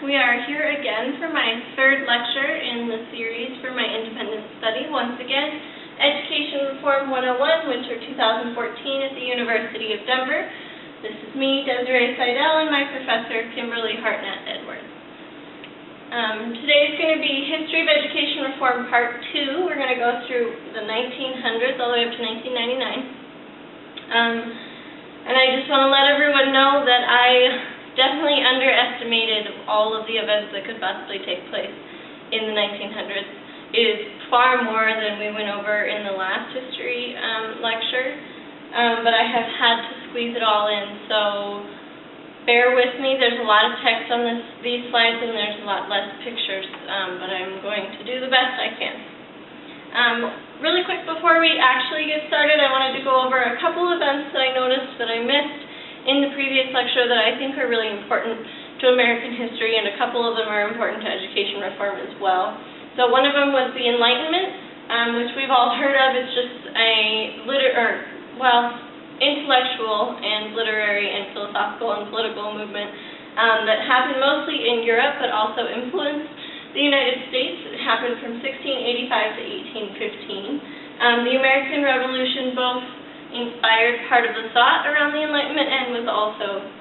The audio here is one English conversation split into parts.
We are here again for my third lecture in the series for my independent study. Once again, Education Reform 101, winter 2014 at the University of Denver. This is me, Desiree Seidel, and my professor, Kimberly Hartnett-Edwards. Today is going to be History of Education Reform Part 2. We're going to go through the 1900s all the way up to 1999. And I just want to let everyone know that I definitely underestimated all of the events that could possibly take place in the 1900s. It is far more than we went over in the last history lecture, but I have had to squeeze it all in, so bear with me. There's a lot of text on these slides and there's a lot less pictures, but I'm going to do the best I can. Really quick before we actually get started, I wanted to go over a couple events that I noticed that I missed in the previous lecture that I think are really important to American history, and a couple of them are important to education reform as well. So one of them was the Enlightenment, which we've all heard of. It's just a intellectual and literary and philosophical and political movement that happened mostly in Europe, but also influenced the United States. It happened from 1685 to 1815. The American Revolution both inspired part of the thought around the Enlightenment and was also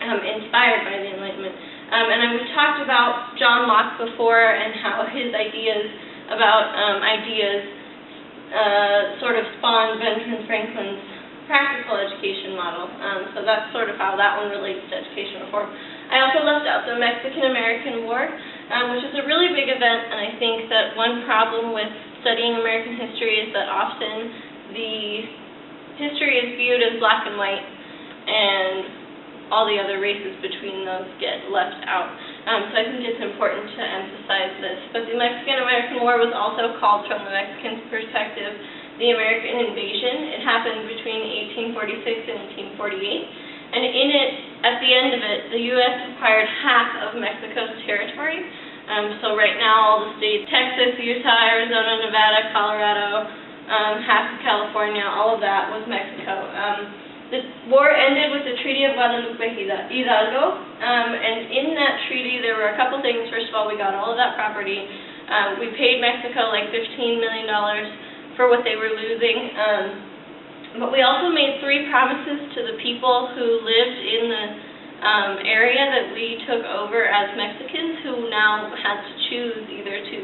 inspired by the Enlightenment. And we talked about John Locke before and how his ideas about sort of spawned Benjamin Franklin's practical education model. So that's sort of how that one relates to education reform. I also left out the Mexican-American War, which is a really big event, and I think that one problem with studying American history is that often the history is viewed as black and white, and all the other races between those get left out. So I think it's important to emphasize this. But the Mexican-American War was also called, from the Mexicans' perspective, the American Invasion. It happened between 1846 and 1848. And in it, at the end of it, the U.S. acquired half of Mexico's territory. So right now, all the states, Texas, Utah, Arizona, Nevada, Colorado, half of California, all of that was Mexico. The war ended with the Treaty of Guadalupe Hidalgo, and in that treaty there were a couple things. First of all, we got all of that property. We paid Mexico like $15 million for what they were losing, but we also made 3 promises to the people who lived in the area that we took over as Mexicans, who now had to choose either to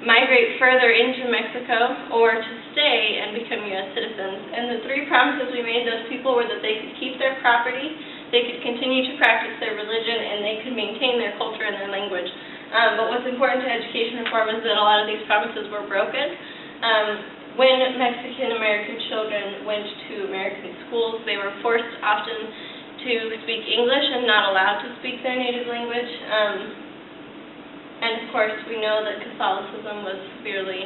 migrate further into Mexico or to stay and become U.S. citizens. And the 3 promises we made those people were that they could keep their property, they could continue to practice their religion, and they could maintain their culture and their language. But what's important to education reform is that a lot of these promises were broken. When Mexican-American children went to American schools, they were forced often to speak English and not allowed to speak their native language. And of course, we know that Catholicism was severely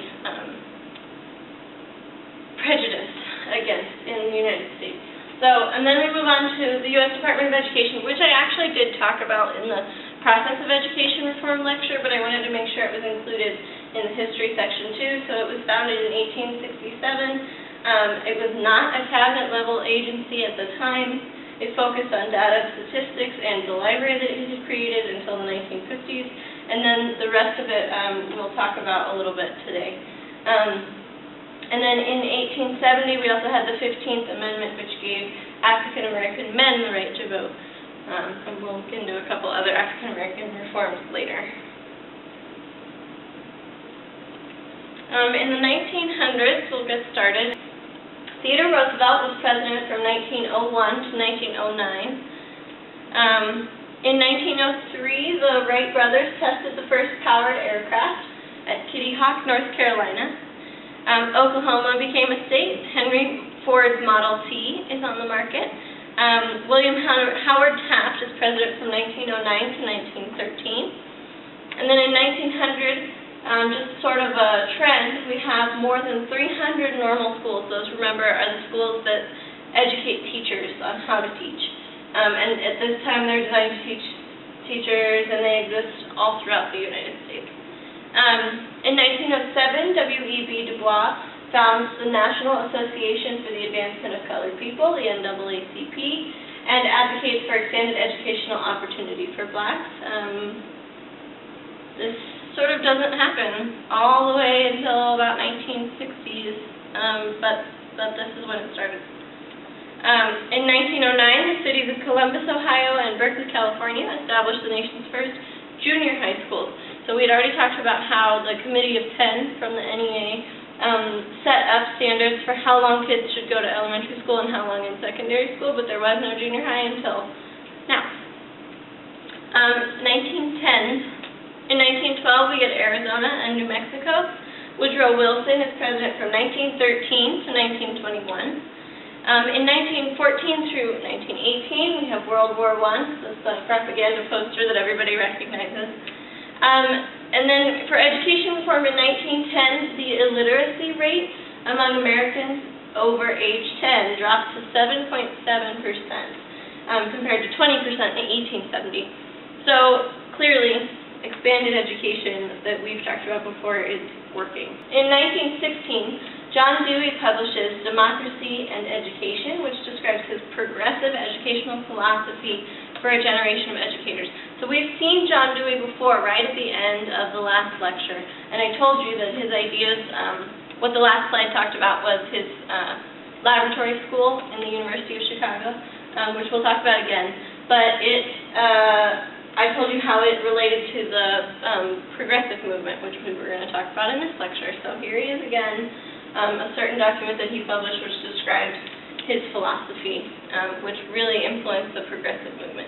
prejudiced against in the United States. So, and then we move on to the U.S. Department of Education, which I actually did talk about in the Process of Education Reform lecture, but I wanted to make sure it was included in the history section too. So it was founded in 1867. It was not a cabinet-level agency at the time. It focused on data, statistics, and the library that it had created until the 1950s. And then the rest of it we'll talk about a little bit today. And then in 1870, we also had the 15th Amendment, which gave African-American men the right to vote. And we'll get into a couple other African-American reforms later. In the 1900s, we'll get started. Theodore Roosevelt was president from 1901 to 1909. In 1903, the Wright brothers tested the first powered aircraft at Kitty Hawk, North Carolina. Oklahoma became a state. Henry Ford's Model T is on the market. William Howard Taft is president from 1909 to 1913. And then in 1900, just sort of a trend, we have more than 300 normal schools. Those, remember, are the schools that educate teachers on how to teach. And at this time, they're designed to teach teachers, and they exist all throughout the United States. In 1907, W.E.B. Du Bois founds the National Association for the Advancement of Colored People, the NAACP, and advocates for expanded educational opportunity for Blacks. This sort of doesn't happen all the way until about 1960s, but this is when it started. In 1909, the cities of Columbus, Ohio, and Berkeley, California, established the nation's first junior high schools. So we had already talked about how the Committee of 10 from the NEA set up standards for how long kids should go to elementary school and how long in secondary school, but there was no junior high until now. 1910. In 1912, we get Arizona and New Mexico. Woodrow Wilson is president from 1913 to 1921. In 1914 through 1918, we have World War I. That's the propaganda poster that everybody recognizes. And then for education reform in 1910, the illiteracy rate among Americans over age 10 dropped to 7.7%, compared to 20% in 1870. So clearly, expanded education that we've talked about before is working. In 1916, John Dewey publishes Democracy and Education, which describes his progressive educational philosophy for a generation of educators. So we've seen John Dewey before, right at the end of the last lecture, and I told you that his ideas, what the last slide talked about was his laboratory school in the University of Chicago, which we'll talk about again. But I told you how it related to the progressive movement, which we were going to talk about in this lecture. So here he is again. A certain document that he published which described his philosophy, which really influenced the progressive movement.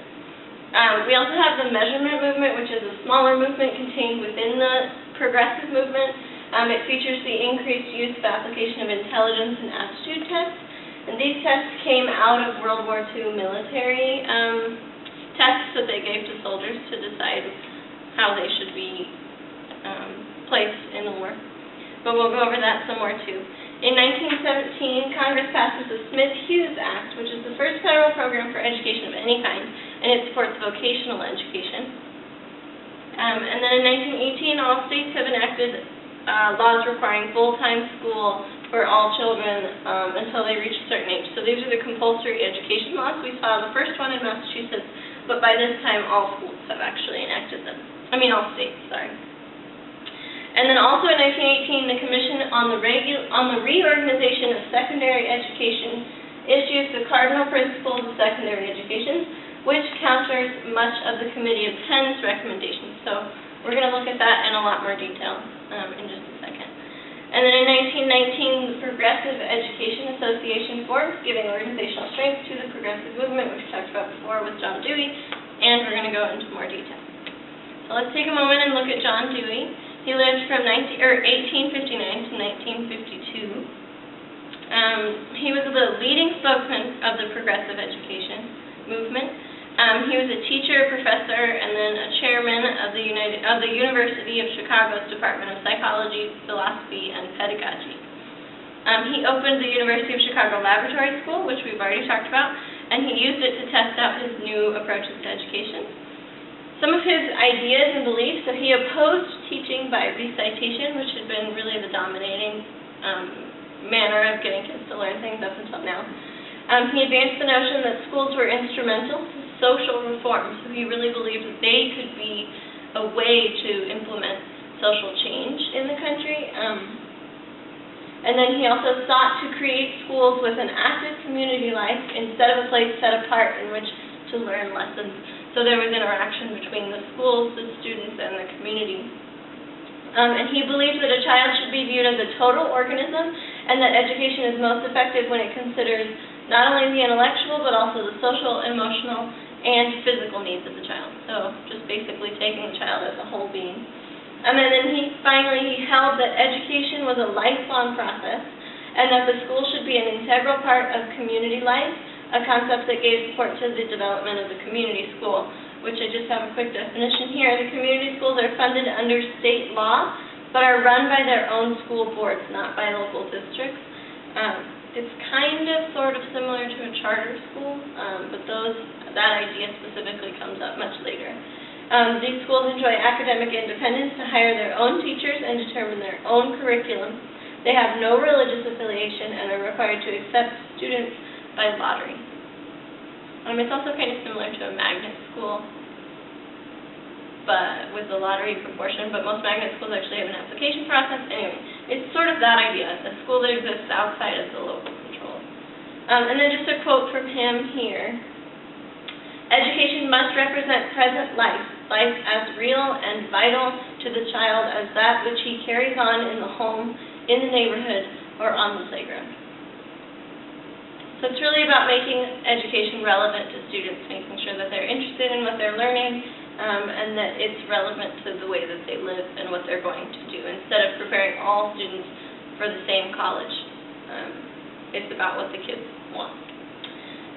We also have the measurement movement, which is a smaller movement contained within the progressive movement. It features the increased use of application of intelligence and aptitude tests, and these tests came out of World War II military tests that they gave to soldiers to decide how they should be placed in the war. But we'll go over that some more too. In 1917, Congress passes the Smith-Hughes Act, which is the first federal program for education of any kind, and it supports vocational education. And then in 1918, all states have enacted laws requiring full-time school for all children until they reach a certain age. So these are the compulsory education laws. We saw the first one in Massachusetts, but by this time all schools have actually enacted them. All states, sorry. And then also in 1918, the Commission on the Reorganization of Secondary Education issues the Cardinal Principles of Secondary Education, which counters much of the Committee of 10's recommendations. So we're going to look at that in a lot more detail in just a second. And then in 1919, the Progressive Education Association forms, giving organizational strength to the progressive movement, which we talked about before with John Dewey, and we're going to go into more detail. So let's take a moment and look at John Dewey. He lived from 1859 to 1952. He was the leading spokesman of the progressive education movement. He was a teacher, professor, and then a chairman of the University of Chicago's Department of Psychology, Philosophy, and Pedagogy. He opened the University of Chicago Laboratory School, which we've already talked about, and he used it to test out his new approaches to education. Some of his ideas and beliefs, so he opposed teaching by recitation, which had been really the dominating manner of getting kids to learn things up until now. He advanced the notion that schools were instrumental to social reform, so he really believed that they could be a way to implement social change in the country. And then he also sought to create schools with an active community life instead of a place set apart in which to learn lessons. So there was interaction between the schools, the students, and the community. And he believed that a child should be viewed as a total organism, and that education is most effective when it considers not only the intellectual, but also the social, emotional, and physical needs of the child. So just basically taking the child as a whole being. And then finally he held that education was a lifelong process, and that the school should be an integral part of community life, a concept that gave support to the development of the community school, which I just have a quick definition here. The community schools are funded under state law, but are run by their own school boards, not by local districts. It's kind of sort of similar to a charter school, but that idea specifically comes up much later. These schools enjoy academic independence to hire their own teachers and determine their own curriculum. They have no religious affiliation and are required to accept students by lottery. It's also kind of similar to a magnet school, but with the lottery proportion, but most magnet schools actually have an application process. Anyway, it's sort of that idea, a school that exists outside of the local control. And then just a quote from him here. Education must represent present life as real and vital to the child as that which he carries on in the home, in the neighborhood, or on the playground. So it's really about making education relevant to students, making sure that they're interested in what they're learning, and that it's relevant to the way that they live and what they're going to do, instead of preparing all students for the same college. It's about what the kids want.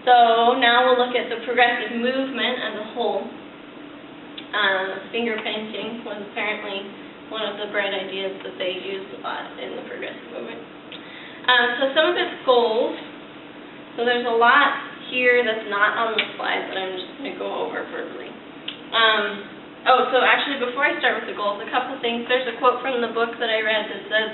So now we'll look at the progressive movement as a whole. Finger painting was apparently one of the bright ideas that they used a lot in the progressive movement. So some of its goals. So there's a lot here that's not on the slide that I'm just going to go over verbally. So actually before I start with the goals, a couple things. There's a quote from the book that I read that says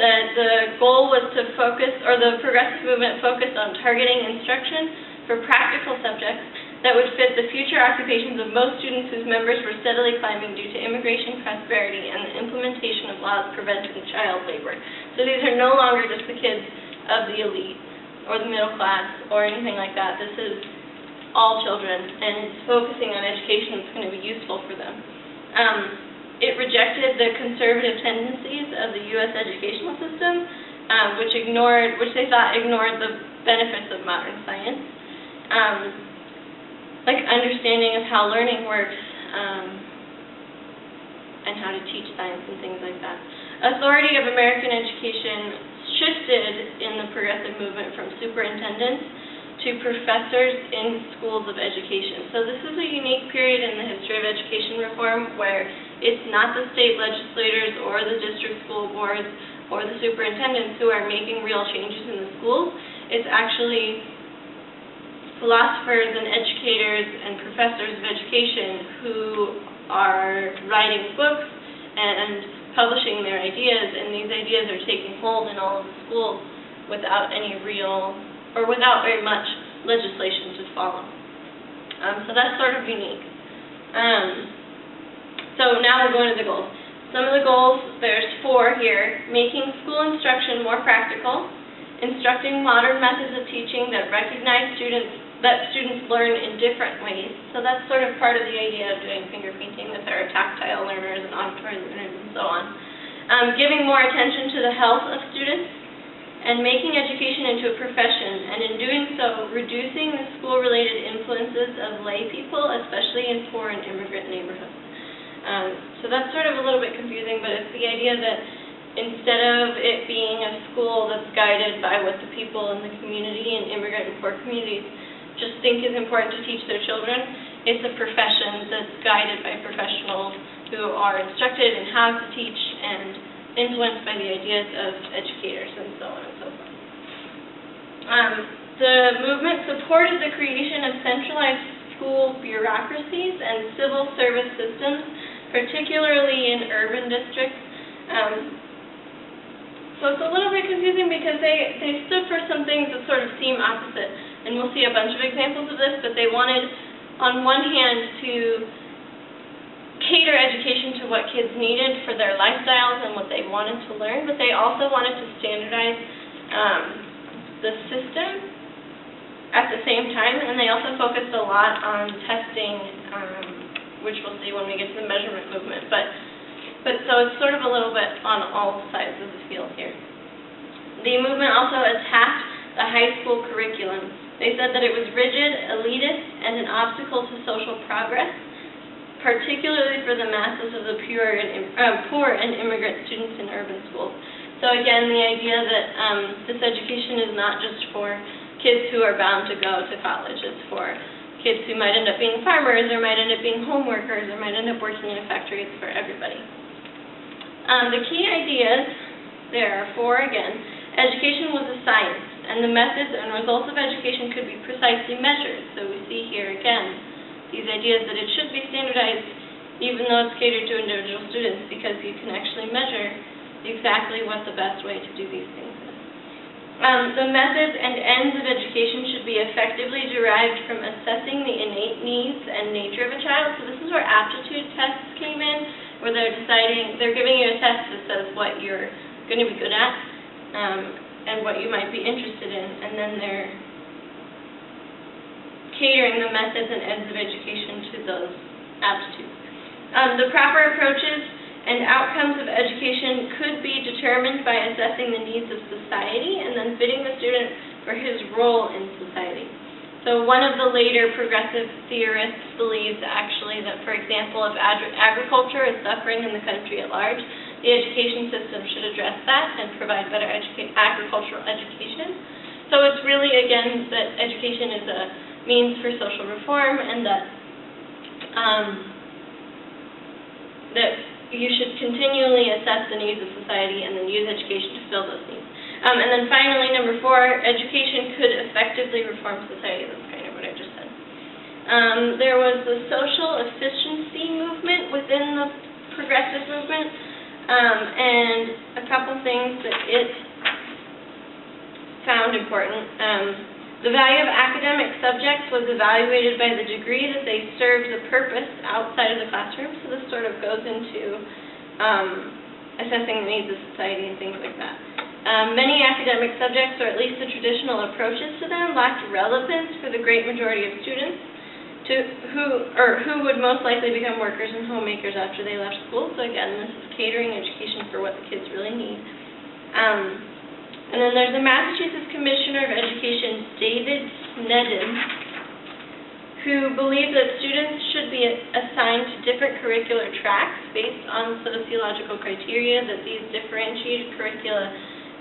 that the goal was to focus, or the progressive movement focused on targeting instruction for practical subjects that would fit the future occupations of most students whose members were steadily climbing due to immigration prosperity and the implementation of laws preventing child labor. So these are no longer just the kids of the elite or the middle class or anything like that. This is all children, and it's focusing on education that's going to be useful for them. It rejected the conservative tendencies of the U.S. educational system, which they thought ignored the benefits of modern science, like understanding of how learning works, and how to teach science and things like that. Authority of American education shifted in the progressive movement from superintendents to professors in schools of education. So this is a unique period in the history of education reform where it's not the state legislators or the district school boards or the superintendents who are making real changes in the schools. It's actually philosophers and educators and professors of education who are writing books and publishing their ideas, and these ideas are taking hold in all of the schools without any real, or without very much legislation to follow. So that's sort of unique. So now we're going to the goals. Some of the goals, there's 4 here. Making school instruction more practical, instructing modern methods of teaching that recognize students learn in different ways. So that's sort of part of the idea of doing finger painting, that there are tactile learners and auditory learners and so on. Giving more attention to the health of students and making education into a profession, and in doing so, reducing the school-related influences of lay people, especially in poor and immigrant neighborhoods. So that's sort of a little bit confusing, but it's the idea that instead of it being a school that's guided by what the people in the community and immigrant and poor communities just think is important to teach their children, it's a profession that's guided by professionals who are instructed in how to teach and influenced by the ideas of educators and so on and so forth. The movement supported the creation of centralized school bureaucracies and civil service systems, particularly in urban districts. So it's a little bit confusing because they stood for some things that sort of seem opposite. And we'll see a bunch of examples of this, but they wanted, on one hand, to cater education to what kids needed for their lifestyles and what they wanted to learn, but they also wanted to standardize the system at the same time, and they also focused a lot on testing, which we'll see when we get to the measurement movement. But so it's sort of a little bit on all sides of the field here. The movement also attacked the high school curriculum. They said that it was rigid, elitist, and an obstacle to social progress, particularly for the masses of the poor and immigrant students in urban schools. So again, the idea that this education is not just for kids who are bound to go to college. It's for kids who might end up being farmers, or might end up being home workers, or might end up working in a factory. It's for everybody. The key ideas, there are 4 again. Education was a science, and the methods and results of education could be precisely measured. So we see here again these ideas that it should be standardized even though it's catered to individual students, because you can actually measure exactly what the best way to do these things is. The methods and ends of education should be effective effectively derived from assessing the innate needs and nature of a child. So this is where aptitude tests came in, where they're giving you a test that says what you're going to be good at and what you might be interested in, and then they're catering the methods and ends of education to those aptitudes. The proper approaches and outcomes of education could be determined by assessing the needs of society and then fitting the student for his role in society. So one of the later progressive theorists believes actually that, for example, if agriculture is suffering in the country at large, the education system should address that and provide better agricultural education. So it's really, again, that education is a means for social reform, and that you should continually assess the needs of society and then use education to fill those needs. And then finally, number 4, education could effectively reform society. That's kind of what I just said. There was the social efficiency movement within the progressive movement, and a couple things that it found important. The value of academic subjects was evaluated by the degree that they served the purpose outside of the classroom, so this sort of goes into assessing the needs of society and things like that. Many academic subjects, or at least the traditional approaches to them, lacked relevance for the great majority of students who would most likely become workers and homemakers after they left school. So again, this is catering education for what the kids really need. And then there's the Massachusetts Commissioner of Education, David Sneddon, who believed that students should be assigned to different curricular tracks based on sociological criteria, that these differentiated curricula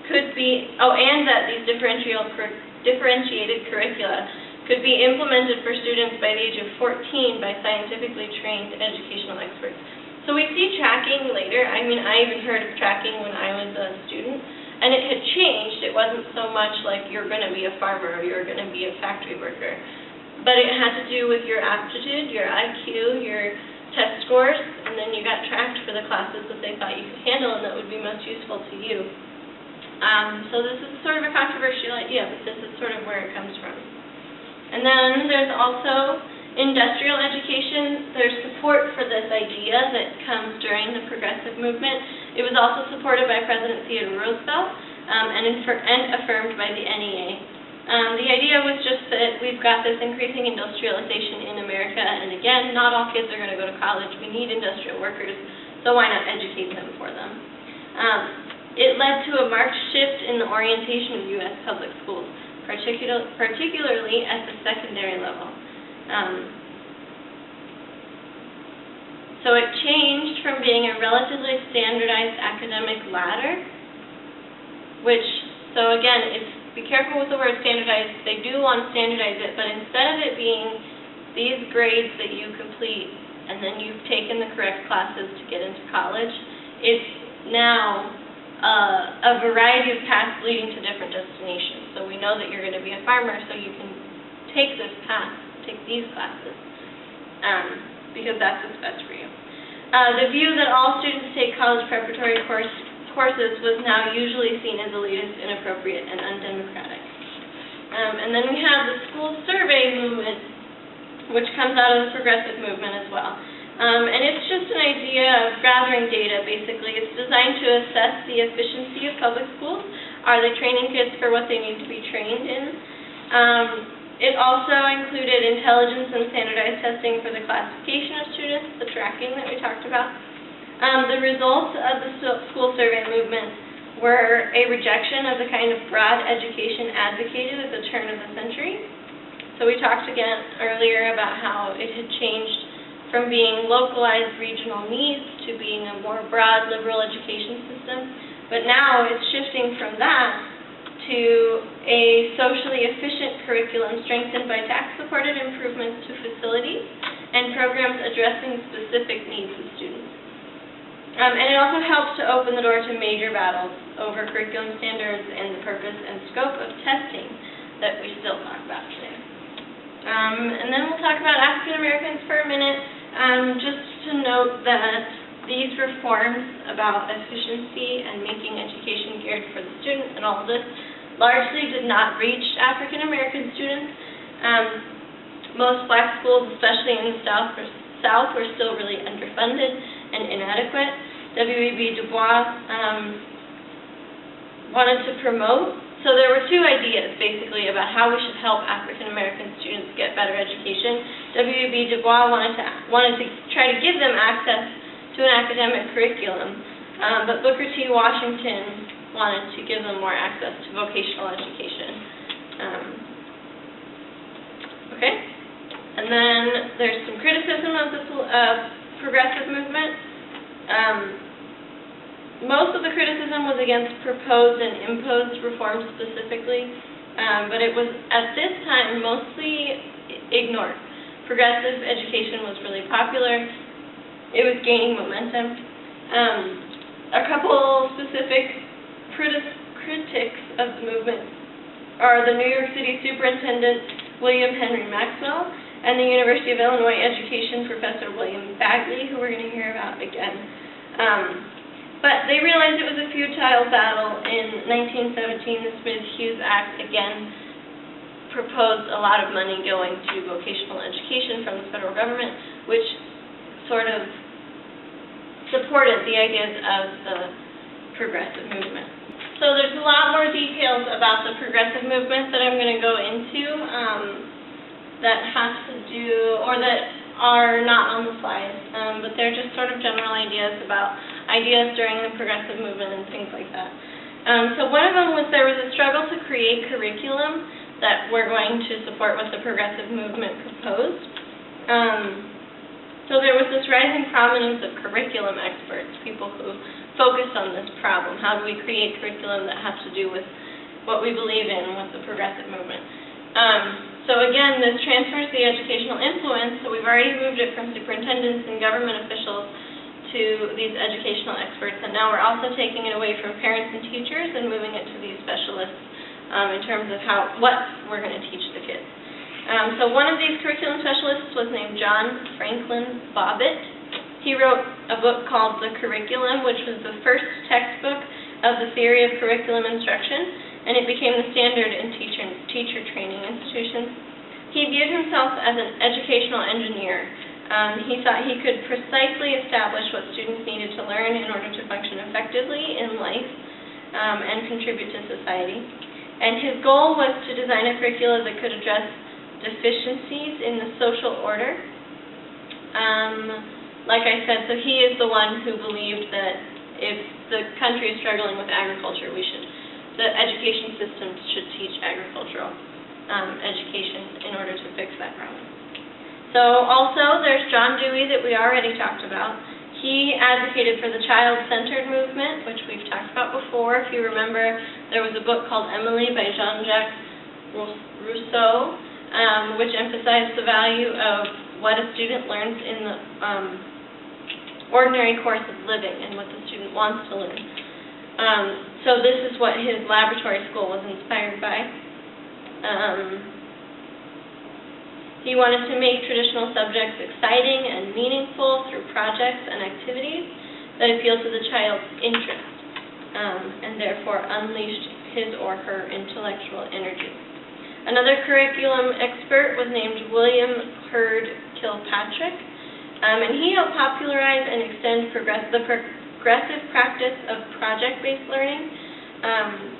could be, and that these differentiated curricula could be implemented for students by the age of 14 by scientifically trained educational experts. So we see tracking later. I mean, I even heard of tracking when I was a student, and it had changed. It wasn't so much like you're going to be a farmer or you're going to be a factory worker, but it had to do with your aptitude, your IQ, your test scores, and then you got tracked for the classes that they thought you could handle and that would be most useful to you. So this is sort of a controversial idea, but this is sort of where it comes from. And then there's also industrial education. There's support for this idea that comes during the progressive movement. It was also supported by President Theodore Roosevelt and affirmed by the NEA. The idea was just that we've got this increasing industrialization in America, and again, not all kids are going to go to college. We need industrial workers, so why not educate them for them? It led to a marked shift in the orientation of U.S. public schools, particularly at the secondary level. So it changed from being a relatively standardized academic ladder, so again, be careful with the word standardized. They do want to standardize it, but instead of it being these grades that you complete and then you've taken the correct classes to get into college, it's now a variety of paths leading to different destinations. So we know that you're going to be a farmer, so you can take this path, take these classes, because that's what's best for you. The view that all students take college preparatory courses was now usually seen as elitist, inappropriate, and undemocratic. And then we have the school survey movement, which comes out of the progressive movement as well. And it's just an idea of gathering data, basically. It's designed to assess the efficiency of public schools. Are they training kids for what they need to be trained in? It also included intelligence and standardized testing for the classification of students, the tracking that we talked about. The results of the school survey movement were a rejection of the kind of broad education advocated at the turn of the century. So we talked again earlier about how it had changed from being localized regional needs to being a more broad liberal education system. But now it's shifting from that to a socially efficient curriculum strengthened by tax-supported improvements to facilities and programs addressing specific needs of students. And it also helps to open the door to major battles over curriculum standards and the purpose and scope of testing that we still talk about today. And then we'll talk about African Americans for a minute. Just to note that these reforms about efficiency and making education geared for the student and all of this largely did not reach African American students. Most black schools, especially in the South, were still really underfunded and inadequate. W.E.B. Du Bois wanted to promote. So there were two ideas, basically, about how we should help African American students get better education. W.E.B. Du Bois wanted to try to give them access to an academic curriculum, but Booker T. Washington wanted to give them more access to vocational education. Okay, and then there's some criticism of the progressive movement. Most of the criticism was against proposed and imposed reforms specifically, but it was, at this time, mostly ignored. Progressive education was really popular. It was gaining momentum. A couple specific critics of the movement are the New York City Superintendent William Henry Maxwell and the University of Illinois education professor William Bagley, who we're going to hear about again. But they realized it was a futile battle. In 1917, the Smith-Hughes Act again proposed a lot of money going to vocational education from the federal government, which sort of supported the ideas of the progressive movement. So there's a lot more details about the progressive movement that I'm going to go into that have to do, or that are not on the slide, but they're just sort of general ideas about ideas during the progressive movement and things like that. So one of them was there was a struggle to create curriculum that we're going to support what the progressive movement proposed. So there was this rising prominence of curriculum experts, people who focused on this problem. How do we create curriculum that has to do with what we believe in with the progressive movement? So again, this transfers the educational influence, so we've already moved it from superintendents and government officials to these educational experts, and now we're also taking it away from parents and teachers and moving it to these specialists in terms of what we're going to teach the kids. So one of these curriculum specialists was named John Franklin Bobbitt. He wrote a book called The Curriculum, which was the first textbook of the theory of curriculum instruction, and it became the standard in teacher training institutions. He viewed himself as an educational engineer. He thought he could precisely establish what students needed to learn in order to function effectively in life and contribute to society. And his goal was to design a curriculum that could address deficiencies in the social order. Like I said, so he is the one who believed that if the country is struggling with agriculture, the education system should teach agricultural education in order to fix that problem. So also there's John Dewey that we already talked about. He advocated for the child-centered movement, which we've talked about before. If you remember, there was a book called Emily by Jean-Jacques Rousseau, which emphasized the value of what a student learns in the ordinary course of living and what the student wants to learn. So this is what his laboratory school was inspired by. He wanted to make traditional subjects exciting and meaningful through projects and activities that appeal to the child's interest, and therefore unleashed his or her intellectual energy. Another curriculum expert was named William Hurd Kilpatrick, and he helped popularize and extend the progressive practice of project-based learning,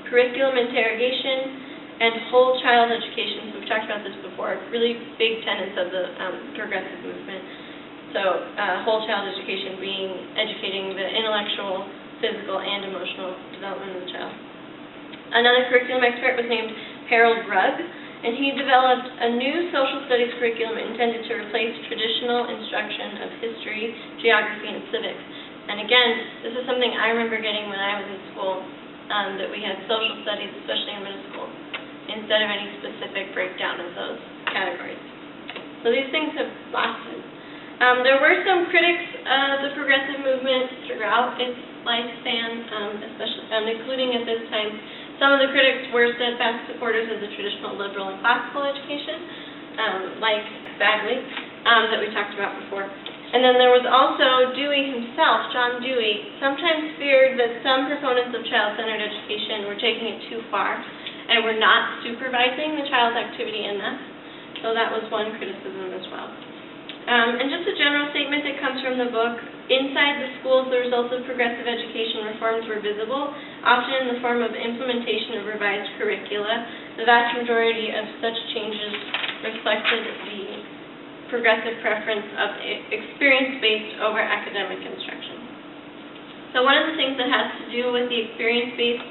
curriculum interrogation, and whole child education. So we've talked about this before, really big tenets of the progressive movement. So whole child education being educating the intellectual, physical, and emotional development of the child. Another curriculum expert was named Harold Rugg, and he developed a new social studies curriculum intended to replace traditional instruction of history, geography, and civics. And again, this is something I remember getting when I was in school, that we had social studies, especially in middle school, instead of any specific breakdown of those categories. So these things have lasted. There were some critics of the progressive movement throughout its lifespan, including at this time. Some of the critics were steadfast supporters of the traditional liberal and classical education, like Bagley, that we talked about before. And then there was also Dewey himself, John Dewey, sometimes feared that some proponents of child-centered education were taking it too far and were not supervising the child's activity enough. So that was one criticism as well. And just a general statement that comes from the book, inside the schools, the results of progressive education reforms were visible, often in the form of implementation of revised curricula. The vast majority of such changes reflected the progressive preference of experience-based over academic instruction. So one of the things that has to do with the experience-based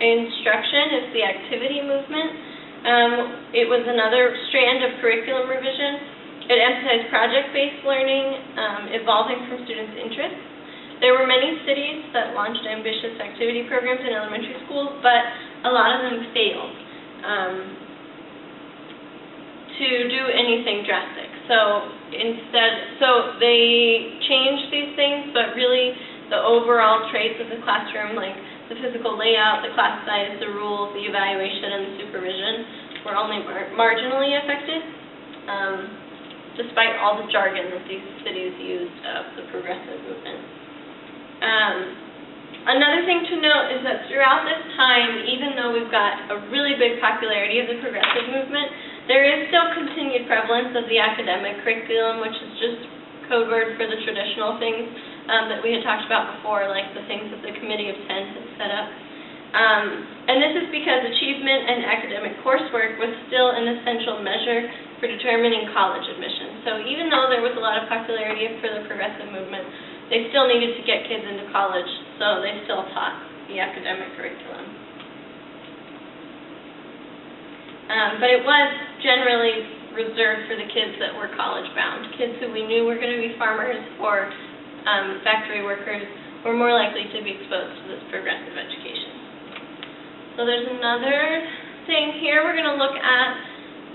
instruction is the activity movement. It was another strand of curriculum revision. It emphasized project-based learning, evolving from students' interests. There were many cities that launched ambitious activity programs in elementary schools, but a lot of them failed to do anything drastic. So they changed these things, but really the overall traits of the classroom, like the physical layout, the class size, the rules, the evaluation, and the supervision, were only marginally affected. Despite all the jargon that these cities used of the progressive movement. Another thing to note is that throughout this time, even though we've got a really big popularity of the progressive movement, there is still continued prevalence of the academic curriculum, which is just code word for the traditional things that we had talked about before, like the things that the Committee of 10 had set up. And this is because achievement and academic coursework was still an essential measure for determining college admission. So even though there was a lot of popularity for the progressive movement, they still needed to get kids into college, so they still taught the academic curriculum. But it was generally reserved for the kids that were college-bound. Kids who we knew were going to be farmers or factory workers were more likely to be exposed to this progressive education. So there's another thing here. We're going to look at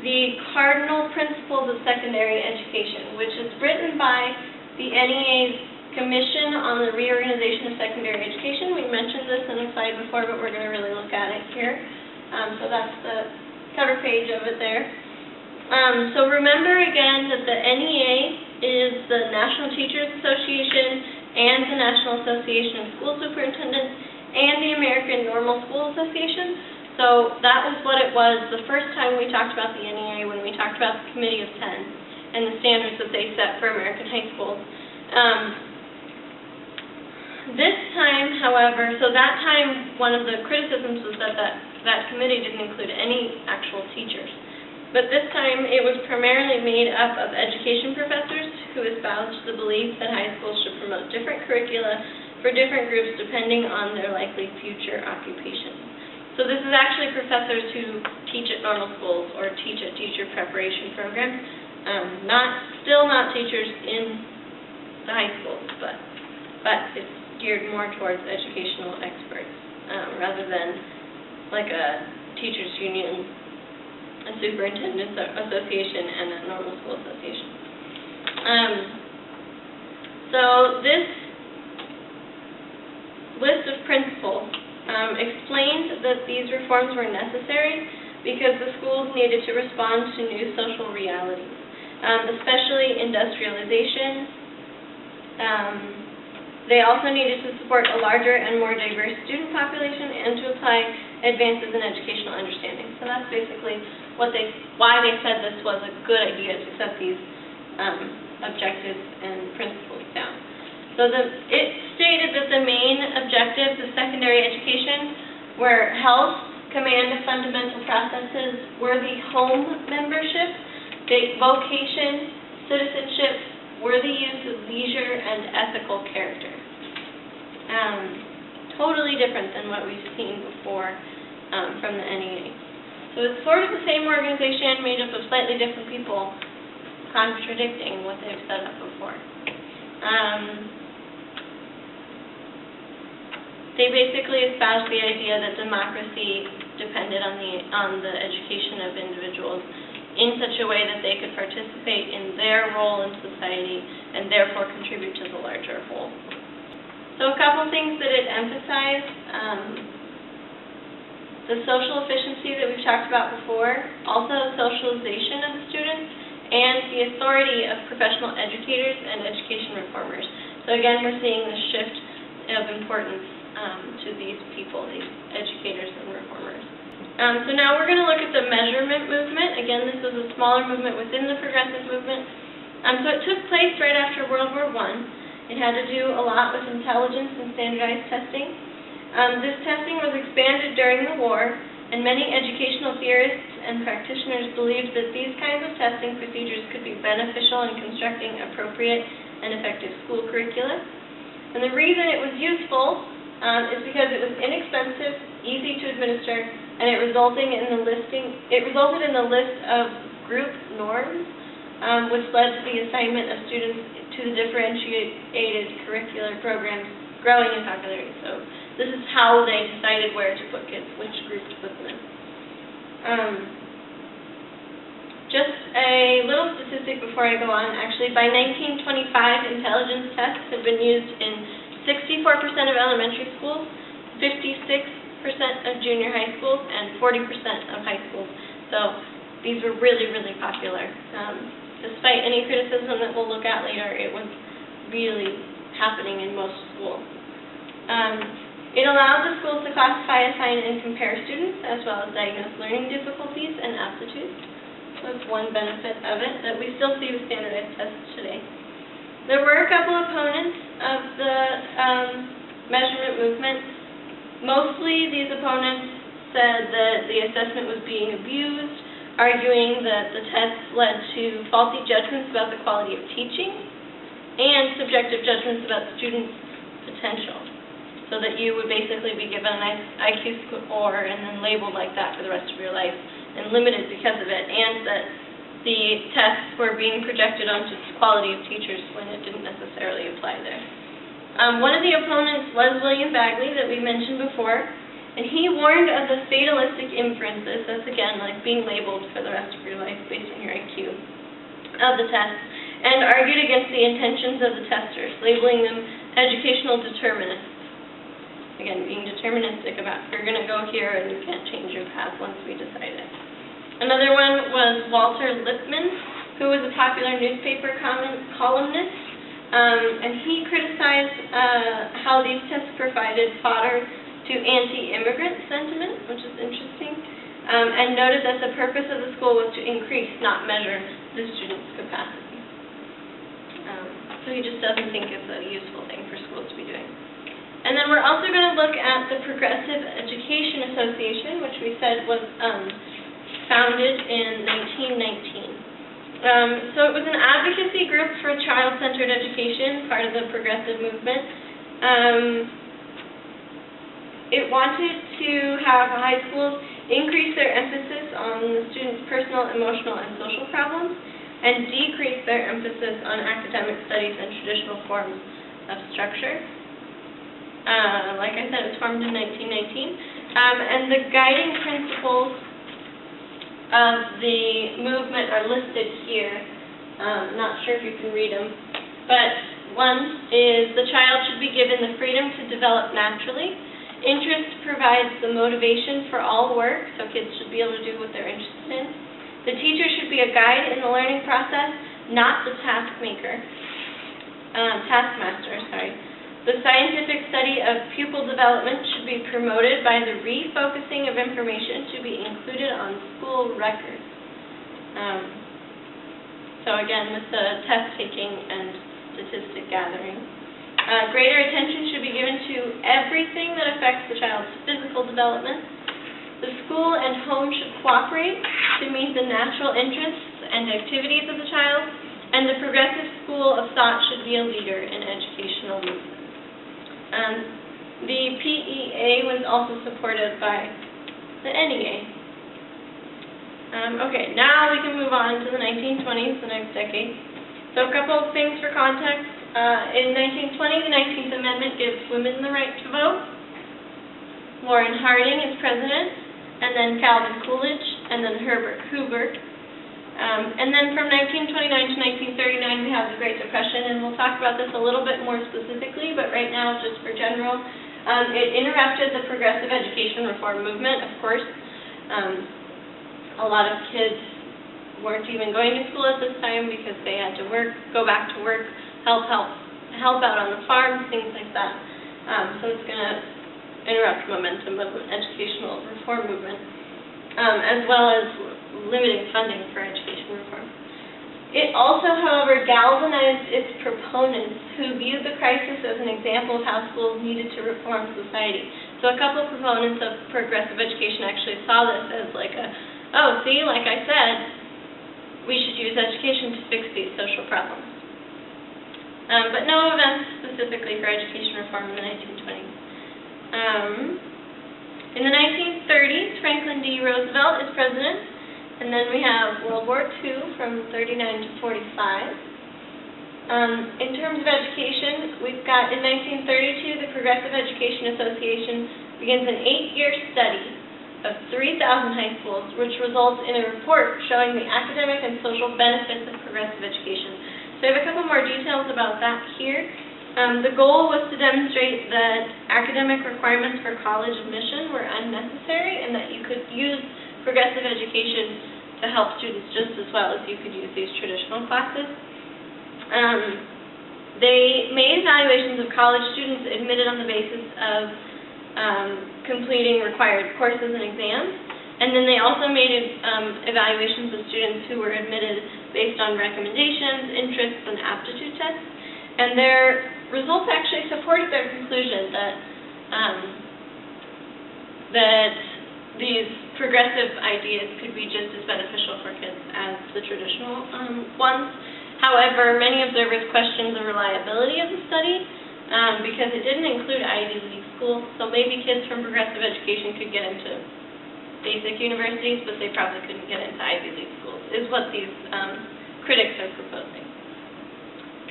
the cardinal principles of secondary education, which is written by the NEA's Commission on the Reorganization of Secondary Education. We mentioned this in a slide before, but we're going to really look at it here. So that's the cover page of it there. So remember again that the NEA is the National Teachers Association and the National Association of School Superintendents and the American Normal School Association. So that was what it was the first time we talked about the NEA, when we talked about the Committee of 10 and the standards that they set for American high schools. This time, however, so that time one of the criticisms was that that committee didn't include any actual teachers. But this time it was primarily made up of education professors who espoused the belief that high schools should promote different curricula for different groups depending on their likely future occupation. So this is actually professors who teach at normal schools or teach at teacher preparation programs, still not teachers in the high schools, but it's geared more towards educational experts rather than like a teachers union, a superintendent's association, and a normal school association. So this list of principles explained that these reforms were necessary because the schools needed to respond to new social realities, especially industrialization. They also needed to support a larger and more diverse student population and to apply advances in educational understanding. So that's basically why they said this was a good idea to set these objectives and principles down. So it stated that the main objectives of secondary education were health, command of fundamental processes, worthy home membership, vocation, citizenship, worthy use of leisure, and ethical character. Totally different than what we've seen before from the NEA. So it's sort of the same organization made up of slightly different people contradicting what they've set up before. They basically espoused the idea that democracy depended on the education of individuals in such a way that they could participate in their role in society and therefore contribute to the larger whole. So a couple things that it emphasized, the social efficiency that we've talked about before, also socialization of the students, and the authority of professional educators and education reformers. So again, we're seeing the shift of importance to these people, these educators and reformers. So now we're going to look at the measurement movement. Again, this was a smaller movement within the progressive movement. So it took place right after World War I. It had to do a lot with intelligence and standardized testing. This testing was expanded during the war, and many educational theorists and practitioners believed that these kinds of testing procedures could be beneficial in constructing appropriate and effective school curricula. And the reason it was useful is because it was inexpensive, easy to administer, and it resulted in the list of group norms, which led to the assignment of students to the differentiated curricular programs growing in popularity. So this is how they decided where to put kids, which group to put them in. Just a little statistic before I go on. Actually, by 1925, intelligence tests had been used in 64% of elementary schools, 56% of junior high schools, and 40% of high schools. So these were really, really popular. Despite any criticism that we'll look at later, it was really happening in most schools. It allowed the schools to classify, assign, and compare students, as well as diagnose learning difficulties and aptitudes. That's one benefit of it that we still see with standardized tests today. There were a couple opponents of the measurement movement. Mostly these opponents said that the assessment was being abused, arguing that the tests led to faulty judgments about the quality of teaching and subjective judgments about students' potential, so that you would basically be given an IQ score and then labeled like that for the rest of your life and limited because of it, and that the tests were being projected onto quality of teachers when it didn't necessarily apply there. One of the opponents was William Bagley, that we mentioned before, and he warned of the fatalistic inferences, that's again like being labeled for the rest of your life based on your IQ, of the tests, and argued against the intentions of the testers, labeling them educational determinists. Again, being deterministic about you're going to go here and you can't change your path once we decide it. Another one was Walter Lippmann, who was a popular newspaper columnist, and he criticized how these tests provided fodder to anti-immigrant sentiment, which is interesting, and noted that the purpose of the school was to increase, not measure, the students' capacity. So he just doesn't think it's a useful thing for schools to be doing. And then we're also going to look at the Progressive Education Association, which we said was founded in 1919. So it was an advocacy group for child-centered education, part of the progressive movement. It wanted to have high schools increase their emphasis on the students' personal, emotional, and social problems, and decrease their emphasis on academic studies and traditional forms of structure. Like I said, it was formed in 1919. And the guiding principles of the movement are listed here. Not sure if you can read them. But one is the child should be given the freedom to develop naturally. Interest provides the motivation for all work, so kids should be able to do what they're interested in. The teacher should be a guide in the learning process, not the taskmaster. The scientific study of pupil development should be promoted by the refocusing of information to be included on school records. So again, with the test taking and statistic gathering. Greater attention should be given to everything that affects the child's physical development. The school and home should cooperate to meet the natural interests and activities of the child, and the progressive school of thought should be a leader in educational movement. The PEA was also supported by the NEA. Okay, now we can move on to the 1920s, the next decade. So a couple of things for context. In 1920, the 19th Amendment gives women the right to vote. Warren Harding is president, and then Calvin Coolidge, and then Herbert Hoover. And then from 1929 to 1939, we have the Great Depression, and we'll talk about this a little bit more specifically, but right now, just for general, it interrupted the progressive education reform movement, of course. A lot of kids weren't even going to school at this time because they had to work, go back to work, help out on the farm, things like that. So it's going to interrupt momentum of the educational reform movement. as well as limiting funding for education reform. It also, however, galvanized its proponents who viewed the crisis as an example of how schools needed to reform society. So a couple of proponents of progressive education actually saw this as like oh, see, like I said, we should use education to fix these social problems. But no events specifically for education reform in the 1920s. In the 1930s, Franklin D. Roosevelt is president. And then we have World War II from 39 to 45. In terms of education, we've got in 1932 the Progressive Education Association begins an 8-year study of 3,000 high schools, which results in a report showing the academic and social benefits of progressive education. So I have a couple more details about that here. The goal was to demonstrate that academic requirements for college admission were unnecessary and that you could use progressive education to help students just as well as you could use these traditional classes. They made evaluations of college students admitted on the basis of completing required courses and exams, and then they also made evaluations of students who were admitted based on recommendations, interests, and aptitude tests, and their results actually supported their conclusion that these progressive ideas could be just as beneficial for kids as the traditional ones. However, many observers questioned the reliability of the study because it didn't include Ivy League schools, so maybe kids from progressive education could get into basic universities, but they probably couldn't get into Ivy League schools, is what these critics are proposing.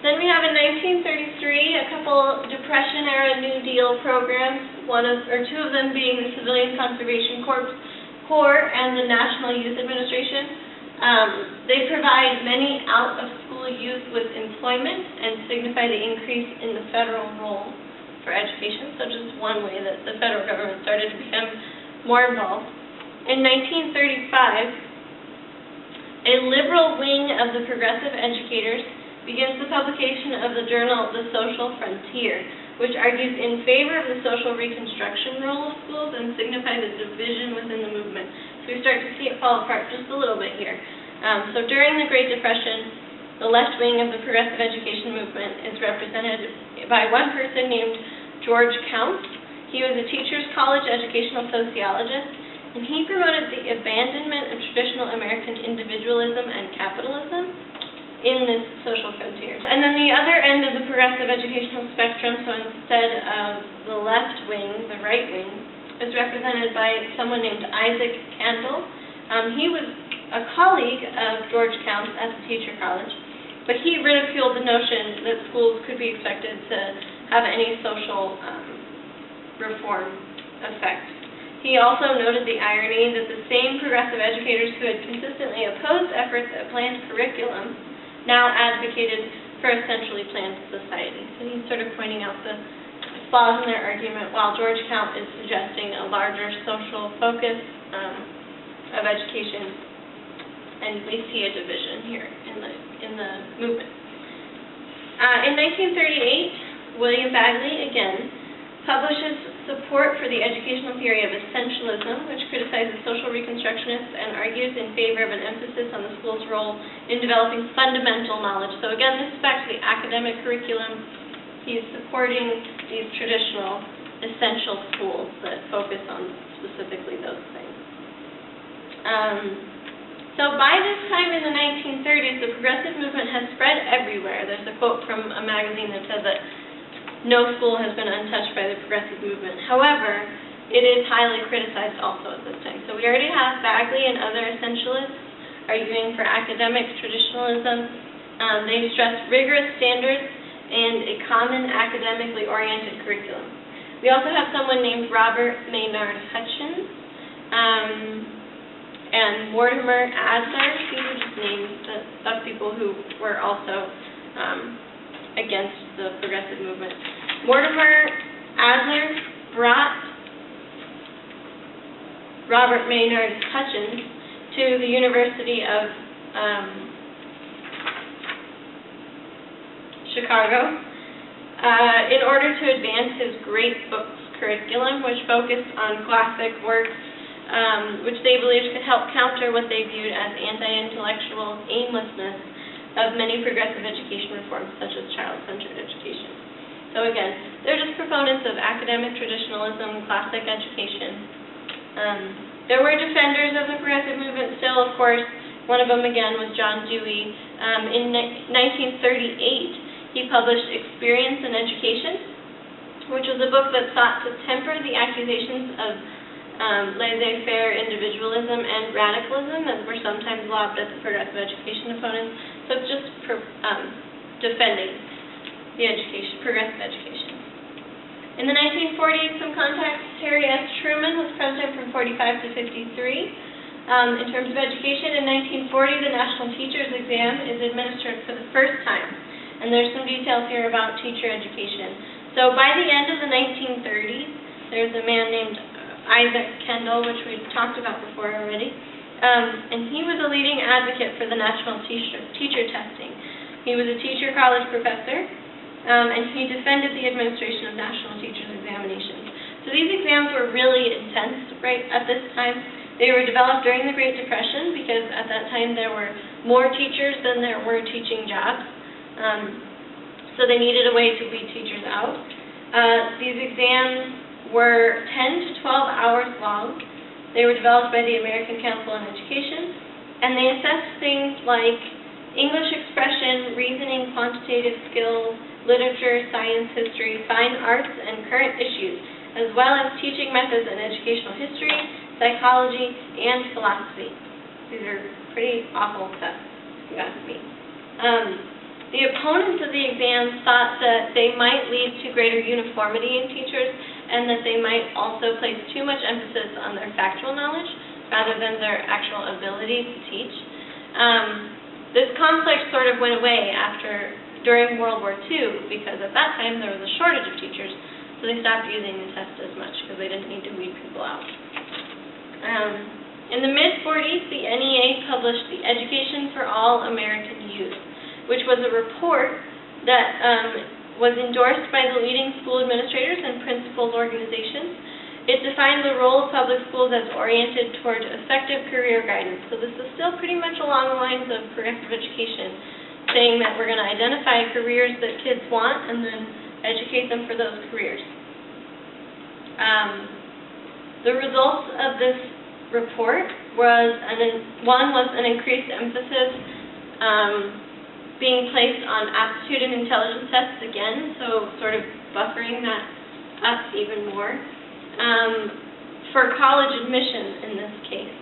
Then we have in 1933 a couple Depression-era New Deal programs, two of them being the Civilian Conservation Corps and the National Youth Administration. They provide many out-of-school youth with employment and signify the increase in the federal role for education, so just one way that the federal government started to become more involved. In 1935, a liberal wing of the Progressive Educators begins the publication of the journal The Social Frontier, which argues in favor of the social reconstruction role of schools and signifies a division within the movement. So we start to see it fall apart just a little bit here. So during the Great Depression, the left wing of the progressive education movement is represented by one person named George Counts. He was a teacher's college educational sociologist, and he promoted the abandonment of traditional American individualism and capitalism in this social frontier. And then the other end of the progressive educational spectrum, so instead of the left wing, the right wing, is represented by someone named Isaac Candle. He was a colleague of George Counts at the teacher college, but he ridiculed the notion that schools could be expected to have any social reform effect. He also noted the irony that the same progressive educators who had consistently opposed efforts at planned curriculum now advocated for a centrally planned society. So he's sort of pointing out the flaws in their argument, while George Counts is suggesting a larger social focus of education, and we see a division here in the movement. In 1938, William Bagley, again, publishes support for the educational theory of essentialism, which criticizes social reconstructionists and argues in favor of an emphasis on the school's role in developing fundamental knowledge. So again, this is back to the academic curriculum. He's supporting these traditional essential schools that focus on specifically those things. So by this time in the 1930s, the progressive movement has spread everywhere. There's a quote from a magazine that says that no school has been untouched by the progressive movement. However, it is highly criticized also at this time. So we already have Bagley and other essentialists arguing for academic traditionalism. They stress rigorous standards and a common academically oriented curriculum. We also have someone named Robert Maynard Hutchins and Mortimer Adler. These are just names of people who were also against the progressive movement. Mortimer Adler brought Robert Maynard Hutchins to the University of Chicago in order to advance his Great Books curriculum, which focused on classic works which they believed could help counter what they viewed as anti-intellectual aimlessness of many progressive education reforms, such as child-centered education. So again, they're just proponents of academic traditionalism, classic education. There were defenders of the progressive movement still, of course. One of them, again, was John Dewey. In 1938, he published Experience in Education, which was a book that sought to temper the accusations of laissez-faire individualism and radicalism that were sometimes lobbed at the progressive education opponents. So it's just defending the progressive education. In the 1940s, some context, Harry S. Truman was president from 45 to 53. In terms of education, in 1940, the National Teachers Exam is administered for the first time. And there's some details here about teacher education. So by the end of the 1930s, there's a man named Isaac Kendall, which we've talked about before already. And he was a leading advocate for the national teacher testing. He was a teacher college professor, and he defended the administration of national teachers examinations. So these exams were really intense right at this time. They were developed during the Great Depression because at that time there were more teachers than there were teaching jobs. So they needed a way to weed teachers out. These exams were 10 to 12 hours long. They were developed by the American Council on Education, and they assessed things like English expression, reasoning, quantitative skills, literature, science, history, fine arts, and current issues, as well as teaching methods in educational history, psychology, and philosophy. These are pretty awful tests, if you ask me. The opponents of the exams thought that they might lead to greater uniformity in teachers and that they might also place too much emphasis on their factual knowledge rather than their actual ability to teach. This conflict sort of went away during World War II because at that time there was a shortage of teachers, so they stopped using the test as much because they didn't need to weed people out. In the mid-40s, the NEA published the Education for All American Youth, which was a report that was endorsed by the leading school administrators and principals organizations. It defined the role of public schools as oriented toward effective career guidance. So this is still pretty much along the lines of progressive education, saying that we're going to identify careers that kids want and then educate them for those careers. The results of this report was an increased emphasis being placed on aptitude and intelligence tests again, so sort of buffering that up even more, for college admission in this case,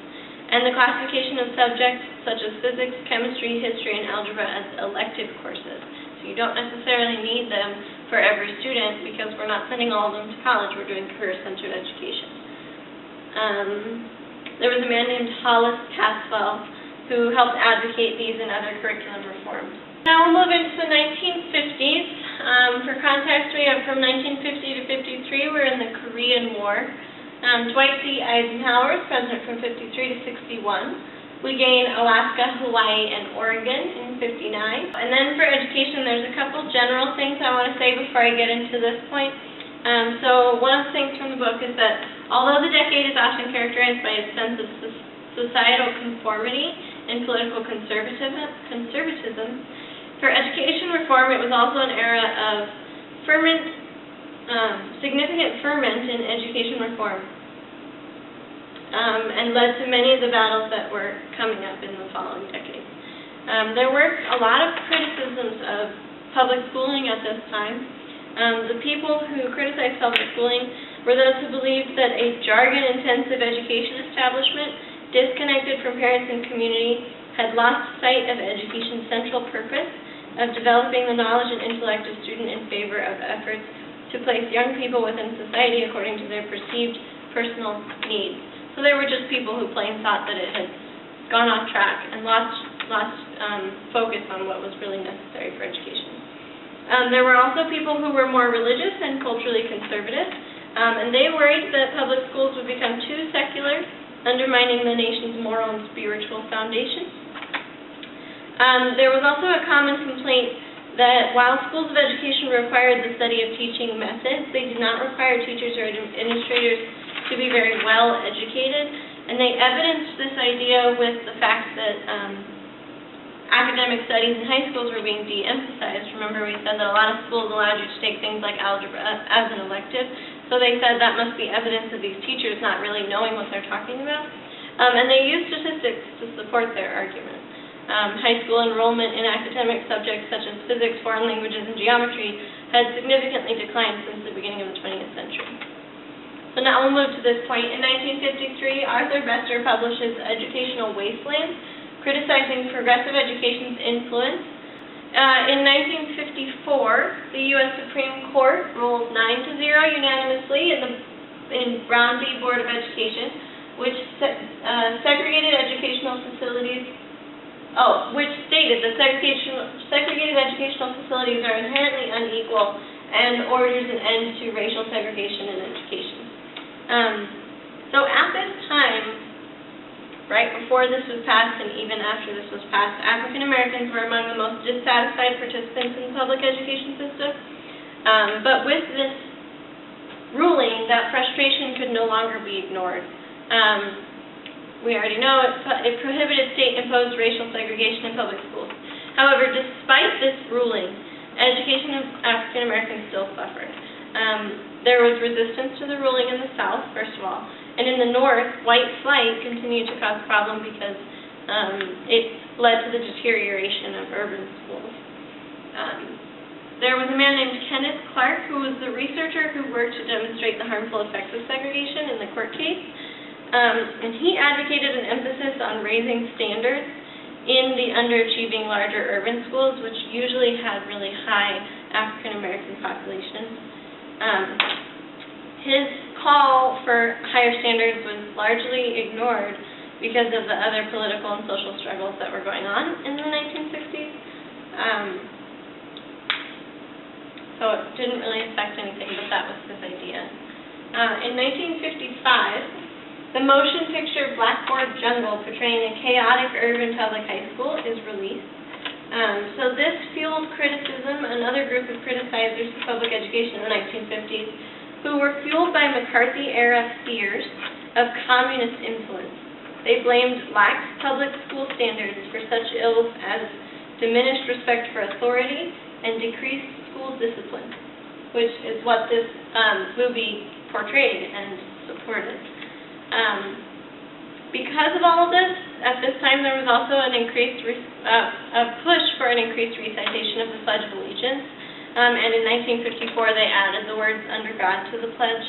and the classification of subjects such as physics, chemistry, history, and algebra as elective courses. So you don't necessarily need them for every student because we're not sending all of them to college, we're doing career-centered education. There was a man named Hollis Caswell who helped advocate these and other curriculum reforms. Now we'll move into the 1950s. For context, we have from 1950 to 53, we're in the Korean War. Dwight D. Eisenhower is president from 53 to 61. We gain Alaska, Hawaii, and Oregon in 59. And then for education, there's a couple general things I want to say before I get into this point. So one of the things from the book is that although the decade is often characterized by a sense of societal conformity and political conservatism, for education reform it was also an era of significant ferment in education reform, and led to many of the battles that were coming up in the following decades. There were a lot of criticisms of public schooling at this time. The people who criticized public schooling were those who believed that a jargon-intensive education establishment, disconnected from parents and community, had lost sight of education's central purpose of developing the knowledge and intellect of student in favor of efforts to place young people within society according to their perceived personal needs. So there were just people who plain thought that it had gone off track and lost focus on what was really necessary for education. There were also people who were more religious and culturally conservative, and they worried that public schools would become too secular, undermining the nation's moral and spiritual foundation. There was also a common complaint that while schools of education required the study of teaching methods, they did not require teachers or administrators to be very well educated, And they evidenced this idea with the fact that academic studies in high schools were being de-emphasized. Remember, we said that a lot of schools allowed you to take things like algebra as an elective, so they said that must be evidence of these teachers not really knowing what they're talking about. And they used statistics to support their argument. High school enrollment in academic subjects such as physics, foreign languages, and geometry had significantly declined since the beginning of the 20th century. So now we'll move to this point. In 1953, Arthur Bester publishes Educational Wasteland, criticizing progressive education's influence. In 1954, the U.S. Supreme Court ruled 9-0 unanimously in Brown v. Board of Education, which segregated educational facilities, which stated that segregated educational facilities are inherently unequal and orders an end to racial segregation in education. So at this time, right before this was passed and even after this was passed, African Americans were among the most dissatisfied participants in the public education system. But with this ruling, that frustration could no longer be ignored. We already know it prohibited state-imposed racial segregation in public schools. However, despite this ruling, education of African Americans still suffered. There was resistance to the ruling in the South, first of all, and in the North, white flight continued to cause problems because it led to the deterioration of urban schools. There was a man named Kenneth Clark who was the researcher who worked to demonstrate the harmful effects of segregation in the court case, and he advocated an emphasis on raising standards in the underachieving larger urban schools, which usually had really high African American populations. His call for higher standards was largely ignored because of the other political and social struggles that were going on in the 1960s. So it didn't really affect anything, but that was his idea. In 1955, the motion picture Blackboard Jungle, portraying a chaotic urban public high school, is released. So this fueled criticism, another group of criticizers of public education in the 1950s, who were fueled by McCarthy-era fears of communist influence. They blamed lax public school standards for such ills as diminished respect for authority and decreased school discipline, which is what this movie portrayed and supported. Because of all of this, at this time there was also an increased a push for an increased recitation of the Pledge of Allegiance, and in 1954 they added the words "under God" to the pledge.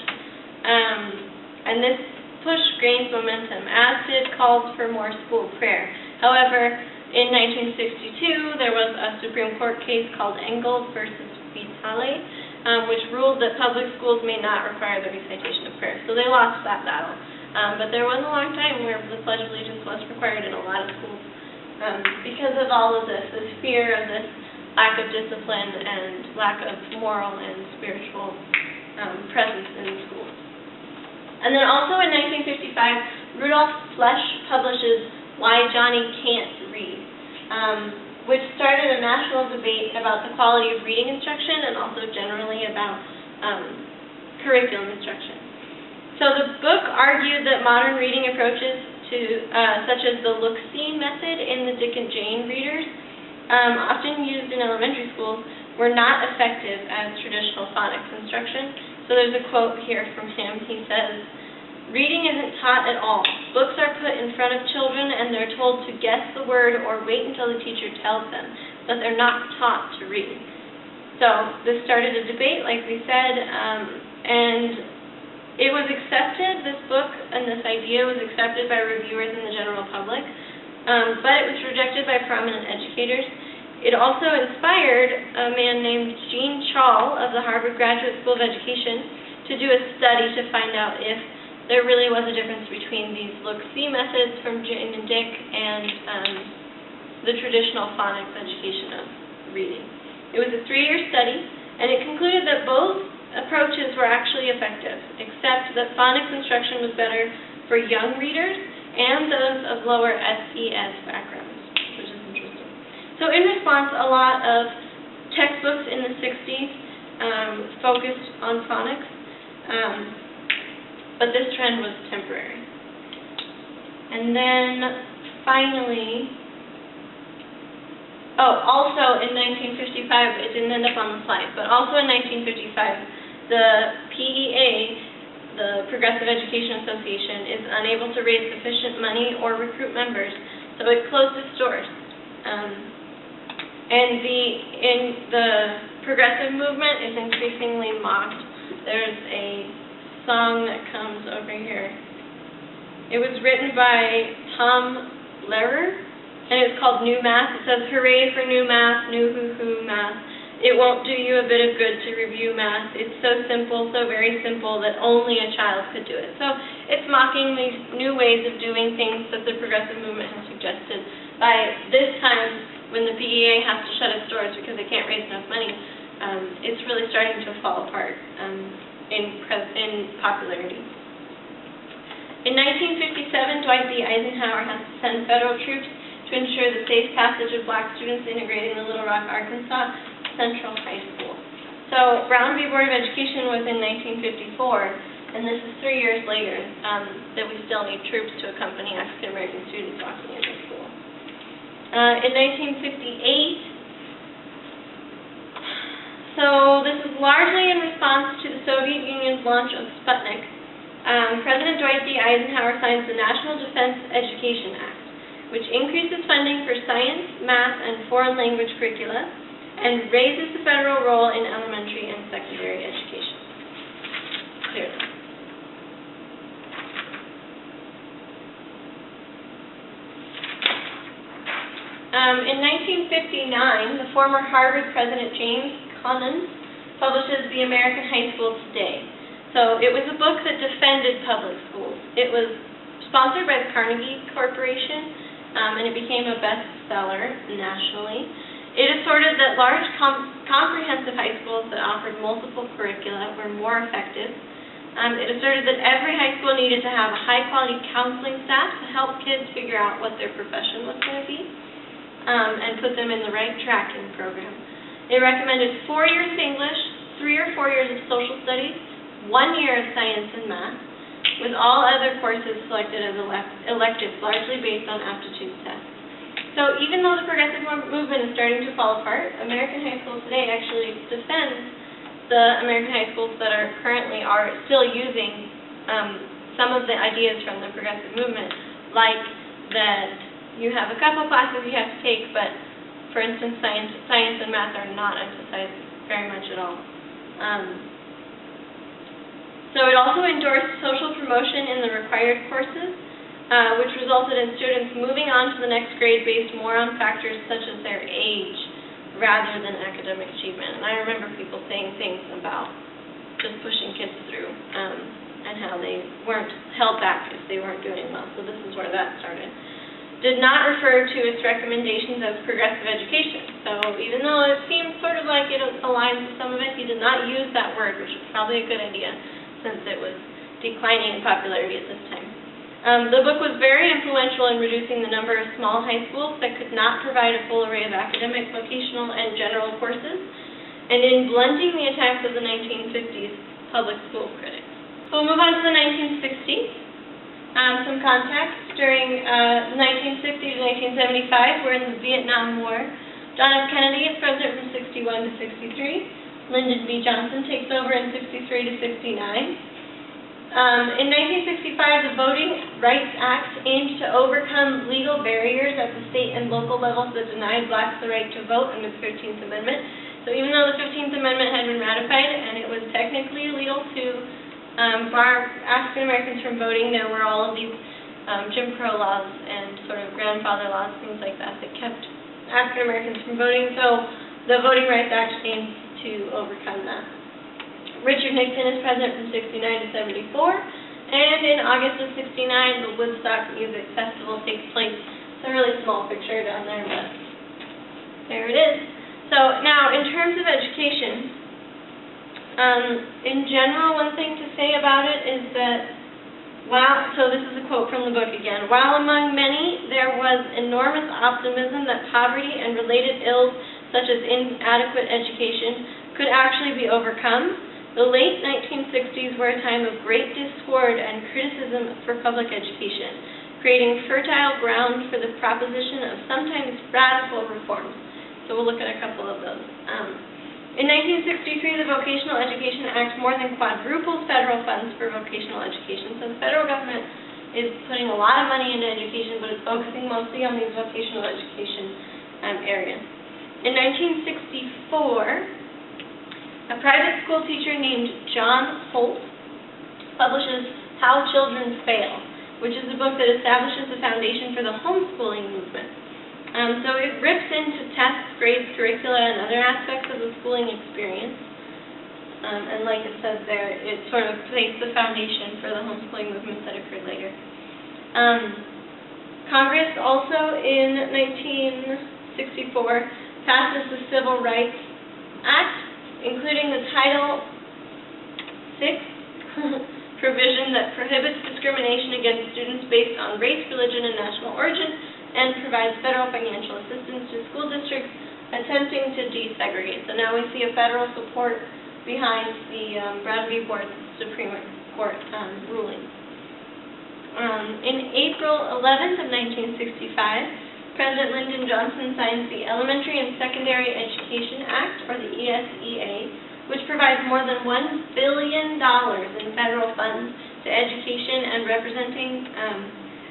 And this push gained momentum, as did calls for more school prayer. However, in 1962 there was a Supreme Court case called Engel versus Vitale, which ruled that public schools may not require the recitation of prayer. So they lost that battle. But there was a long time where the Pledge of Allegiance was required in a lot of schools because of all of this fear of this lack of discipline and lack of moral and spiritual presence in schools. And then also in 1955, Rudolf Flesch publishes Why Johnny Can't Read, which started a national debate about the quality of reading instruction and also generally about curriculum instruction. So the book argued that modern reading approaches such as the look-see method in the Dick and Jane readers, often used in elementary schools, were not effective as traditional phonics instruction. So there's a quote here from him. He says, "Reading isn't taught at all. Books are put in front of children and they're told to guess the word or wait until the teacher tells them, but they're not taught to read." So this started a debate, like we said, and it was accepted, this book and this idea was accepted by reviewers and the general public, but it was rejected by prominent educators. It also inspired a man named Gene Chall of the Harvard Graduate School of Education to do a study to find out if there really was a difference between these look-see methods from Jane and Dick and the traditional phonics education of reading. It was a 3-year study, and it concluded that both approaches were actually effective, except that phonics instruction was better for young readers and those of lower SES backgrounds, which is interesting. So in response, a lot of textbooks in the 60s focused on phonics, but this trend was temporary. And then finally, also in 1955, it didn't end up on the slide, but also in 1955, the PEA, the Progressive Education Association, is unable to raise sufficient money or recruit members, so it closed its doors. And the progressive movement is increasingly mocked. There's a song that comes over here. It was written by Tom Lehrer, and it's called New Math. It says, "Hooray for new math, new hoo-hoo math. It won't do you a bit of good to review math. It's so simple, so very simple, that only a child could do it." So it's mocking these new ways of doing things that the progressive movement has suggested. By this time, when the PEA has to shut its doors because they can't raise enough money, it's really starting to fall apart in popularity. In 1957, Dwight D. Eisenhower has to send federal troops to ensure the safe passage of black students integrating the Little Rock, Arkansas Central High School. So Brown v. Board of Education was in 1954, and this is 3 years later that we still need troops to accompany African American students walking into school. In 1958, so this is largely in response to the Soviet Union's launch of Sputnik, President Dwight D. Eisenhower signs the National Defense Education Act, which increases funding for science, math, and foreign language curricula, and raises the federal role in elementary and secondary education. Clearly. In 1959, the former Harvard president James Clemens publishes The American High School Today. So it was a book that defended public schools. It was sponsored by the Carnegie Corporation, and it became a bestseller nationally. It asserted that large comprehensive high schools that offered multiple curricula were more effective. It asserted that every high school needed to have a high-quality counseling staff to help kids figure out what their profession was going to be, and put them in the right tracking program. It recommended 4 years of English, 3 or 4 years of social studies, 1 year of science and math, with all other courses selected as electives, largely based on aptitude tests. So even though the progressive movement is starting to fall apart, American high schools today actually defends the American high schools that are still using some of the ideas from the progressive movement, like that you have a couple classes you have to take, but for instance, science and math are not emphasized very much at all. So it also endorsed social promotion in the required courses, which resulted in students moving on to the next grade based more on factors such as their age rather than academic achievement. And I remember people saying things about just pushing kids through and how they weren't held back if they weren't doing well. So this is where that started. Did not refer to its recommendations as progressive education. So even though it seems sort of like it aligns with some of it, he did not use that word, which is probably a good idea since it was declining in popularity at this time. The book was very influential in reducing the number of small high schools that could not provide a full array of academic, vocational, and general courses, and in blunting the attacks of the 1950s public school critics. So we'll move on to the 1960s. Some context. During 1960 to 1975, we're in the Vietnam War. John F. Kennedy is president from 61 to 63. Lyndon B. Johnson takes over in 63 to 69. In 1965, the Voting Rights Act aimed to overcome legal barriers at the state and local levels that denied blacks the right to vote under the 15th Amendment. So even though the 15th Amendment had been ratified and it was technically illegal to bar African Americans from voting, there were all of these Jim Crow laws and sort of grandfather laws, things like that, that kept African Americans from voting. So the Voting Rights Act aims to overcome that. Richard Nixon is president from 69 to 74, and in August of 69, the Woodstock Music Festival takes place. It's a really small picture down there, but there it is. So now, in terms of education, in general, one thing to say about it is that so this is a quote from the book again, while among many there was enormous optimism that poverty and related ills such as inadequate education could actually be overcome, the late 1960s were a time of great discord and criticism for public education. creating fertile ground for the proposition of sometimes radical reforms. So we'll look at a couple of those. In 1963, the Vocational Education Act more than quadrupled federal funds for vocational education. So the federal government is putting a lot of money into education, but it's focusing mostly on these vocational education areas. In 1964, a private school teacher named John Holt publishes How Children Fail, which is a book that establishes the foundation for the homeschooling movement. So it rips into tests, grades, curricula, and other aspects of the schooling experience. And like it says there, it sort of lays the foundation for the homeschooling movements that occurred later. Congress also in 1964 passes the Civil Rights Act, including the Title VI provision that prohibits discrimination against students based on race, religion, and national origin, and provides federal financial assistance to school districts attempting to desegregate. So now we see a federal support behind the Brown v. Board Supreme Court ruling. In April 11th of 1965, President Lyndon Johnson signs the Elementary and Secondary Education Act, or the ESEA, which provides more than $1 billion in federal funds to education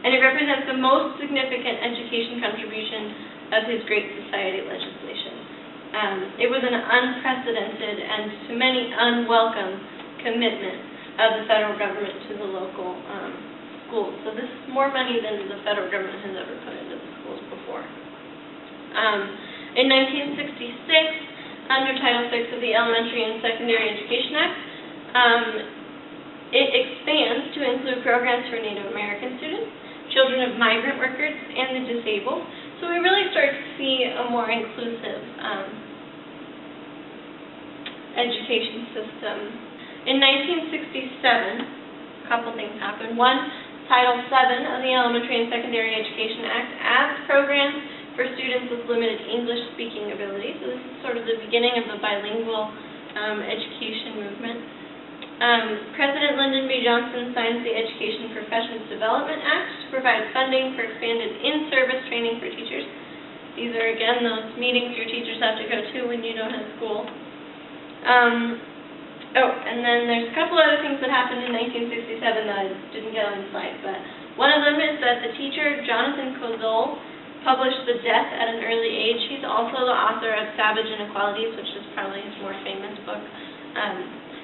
and it represents the most significant education contribution of his Great Society legislation. It was an unprecedented and to many unwelcome commitment of the federal government to the local schools. So this is more money than the federal government has ever put into the schools before. In 1966, under Title VI of the Elementary and Secondary Education Act, it expands to include programs for Native American students, children of migrant workers, and the disabled. So we really start to see a more inclusive education system. In 1967, a couple things happened. One, Title VII of the Elementary and Secondary Education Act adds programs for students with limited English-speaking ability. So this is sort of the beginning of the bilingual education movement. President Lyndon B. Johnson signs the Education Professions Development Act to provide funding for expanded in-service training for teachers. These are, again, those meetings your teachers have to go to when you don't have school. And then there's a couple other things that happened in 1967 that I didn't get on the slide, but one of them is that the teacher, Jonathan Kozol, published The Death at an Early Age. He's also the author of Savage Inequalities, which is probably his more famous book.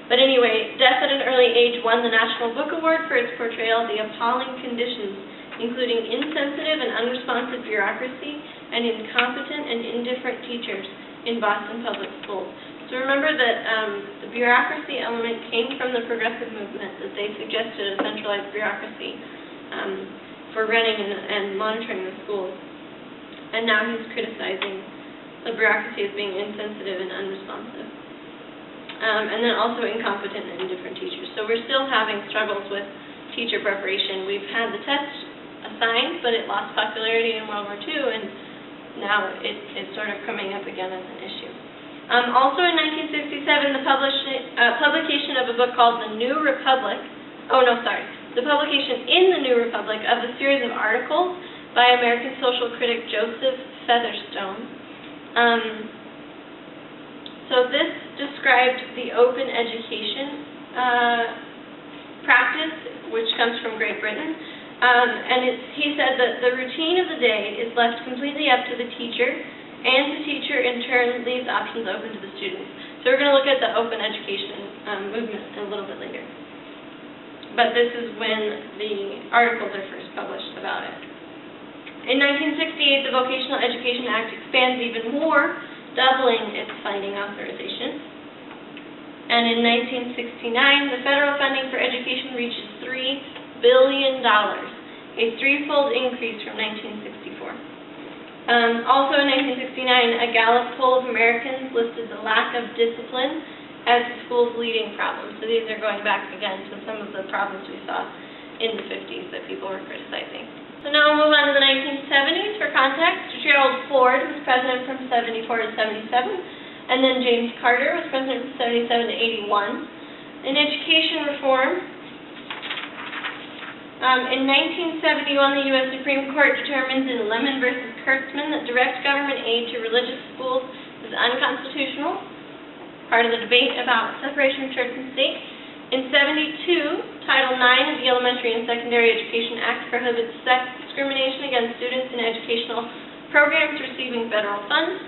But anyway, Death at an Early Age won the National Book Award for its portrayal of the appalling conditions, including insensitive and unresponsive bureaucracy and incompetent and indifferent teachers in Boston public schools. So remember that the bureaucracy element came from the progressive movement, that they suggested a centralized bureaucracy for running and monitoring the schools. And now he's criticizing the bureaucracy as being insensitive and unresponsive. And then also incompetent and indifferent teachers. So we're still having struggles with teacher preparation. We've had the test assigned, but it lost popularity in World War II, and now it's sort of coming up again as an issue. Also in 1967, the publication of a book called The New Republic, the publication in The New Republic of a series of articles by American social critic Joseph Featherstone. So this described the open education practice, which comes from Great Britain. And he said that the routine of the day is left completely up to the teacher, and the teacher in turn leaves options open to the students. So we're going to look at the open education movement a little bit later. But this is when the articles are first published about it. In 1968, the Vocational Education Act expands even more, doubling its funding authorization. And in 1969, the federal funding for education reaches $3 billion, a threefold increase from 1964. Also in 1969, a Gallup poll of Americans listed the lack of discipline as the school's leading problem. So these are going back again to some of the problems we saw in the 50s that people were criticizing. So now we'll move on to the 1970s for context. Gerald Ford was president from 74 to 77, and then James Carter was president from 77 to 81. In education reform, In 1971, the U.S. Supreme Court determines in Lemon versus Kurtzman that direct government aid to religious schools is unconstitutional, part of the debate about separation of church and state. In 72, Title IX of the Elementary and Secondary Education Act prohibits sex discrimination against students in educational programs receiving federal funds.